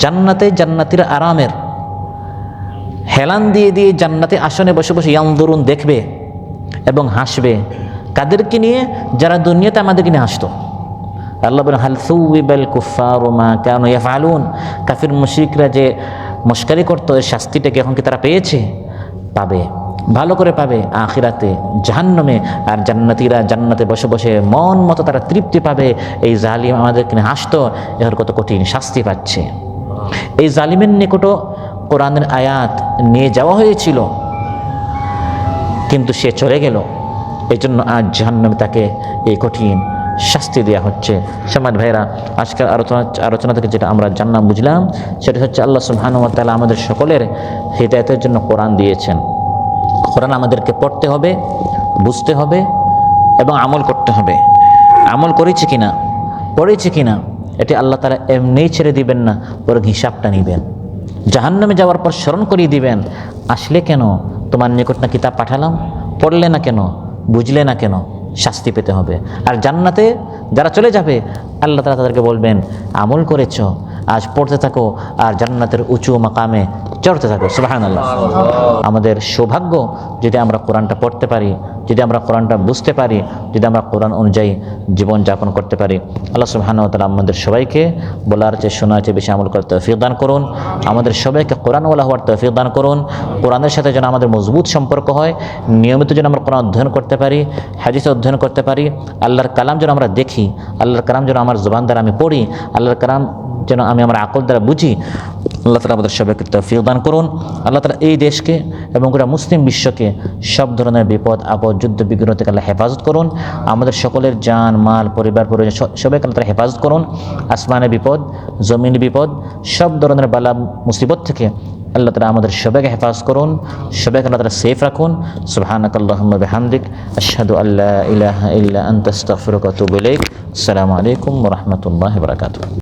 জান্নাতে জান্নাতীরা আরামের হেলান দিয়ে দিয়ে জান্নাতে আসনে বসে বসে ইয়ানজুরুন দেখবে এবং হাসবে। কাদেরকে নিয়ে? যারা দুনিয়াতে আমাদেরকে নিয়ে হাসতো। আল্লাহ বলেন হাল সুউবিবাল কুফফারু মা কানু ইয়াফআলুন। কাফির মুশরিকরা যে মশকারি করতো, এর শাস্তিটাকে এখন কি তারা পেয়েছে? পাবে, ভালো করে পাবে আখিরাতে, জাহান্নামে। আর জান্নাতীরা জান্নাতে বসে বসে মন মতো তারা তৃপ্তি পাবে। এই জালিম আমাদেরকে নিয়ে হাসতো, এর কত কঠিন শাস্তি পাচ্ছে। এই জালিমের নিকটও কোরআনের আয়াত নিয়ে যাওয়া হয়েছিল, কিন্তু সে চলে গেল। এই জন্য আজ জাহান্নামে তাকে এই কঠিন শাস্তি দেওয়া হচ্ছে। সমাজ ভাইরা, আজকের আলোচনা থেকে যেটা আমরা জানলাম, বুঝলাম, সেটা হচ্ছে আল্লাহ সুবহানাহু ওয়া তাআলা আমাদের সকলের হিদায়াতের জন্য কোরআন দিয়েছেন। কোরআন আমাদেরকে পড়তে হবে, বুঝতে হবে এবং আমল করতে হবে। আমল করেছি কিনা, পড়েছি কিনা, এটি আল্লাহ তাআলা এমনিই ছেড়ে দিবেন না, বরং হিসাবটা নেবেন। জাহান্নামে যাওয়ার পর স্মরণ করিয়ে দিবেন, আসলে কেন তোমার নিকট না কিতাব পাঠালাম, পড়লে না কেন, বুঝলে না কেন, শাস্তি পেতে হবে। আর জান্নাতে যারা চলে যাবে, আল্লাহ তাআলা তাদেরকে বলবেন আমল করেছ, আজ পড়তে থাকো আর জান্নাতের উঁচু মাকামে চড়তে থাকো। সুবহানাল্লাহ। আমাদের সৌভাগ্য যদি আমরা কোরআনটা পড়তে পারি, যদি আমরা কোরআনটা বুঝতে পারি, যদি আমরা কোরআন অনুযায়ী জীবনযাপন করতে পারি। আল্লাহ সুবহানাহু ওয়া তাআলা আমাদের সবাইকে বলার চেয়ে শোনার চেয়ে বেশি আমল করতে তৌফিক দান করুন। আমাদের সবাইকে কোরআনওয়ালা হওয়ার তৌফিক দান করুন। কোরআনের সাথে যেন আমাদের মজবুত সম্পর্ক হয়, নিয়মিত যেন আমরা কোরআন অধ্যয়ন করতে পারি, হাদিস অধ্যয়ন করতে পারি, আল্লাহর কালাম যেন আমরা দেখি, আল্লাহর কালাম যেন আমার জবান দ্বারা আমি পড়ি, আল্লাহর কালাম যেন আমি আমার আকল দ্বারা বুঝি। আল্লাহ তাআলা আমাদের সবাইকে তৌফিক দান করুন। আল্লাহ তাআলা এই দেশকে এবং গোটা মুসলিম বিশ্বকে সব ধরনের বিপদ আপদ যুদ্ধ বিগ্রহ থেকে আল্লাহ হেফাজত করুন। আমাদের সকলের জান মাল পরিবার পরিজন সবাইকে আল্লাহ তাআলা হেফাজত করুন। আসমানের বিপদ, জমিনের বিপদ, সব ধরনের বালা মুসিবত থেকে আল্লাহ তাআলা আমাদের সবাইকে হেফাজত করুন, সবাইকে আল্লাহ তাআলা সেফ রাখুন। সুবহানাকাল্লাহুম্মা বিহামদিক আশহাদু আল্লা ইলাহা ইল্লা আনতা আস্তাগফিরুকা ওয়া আতুবু ইলাইক। আসসালামু আলাইকুম ওয়া রাহমাতুল্লাহি ওয়া বারাকাতুহু।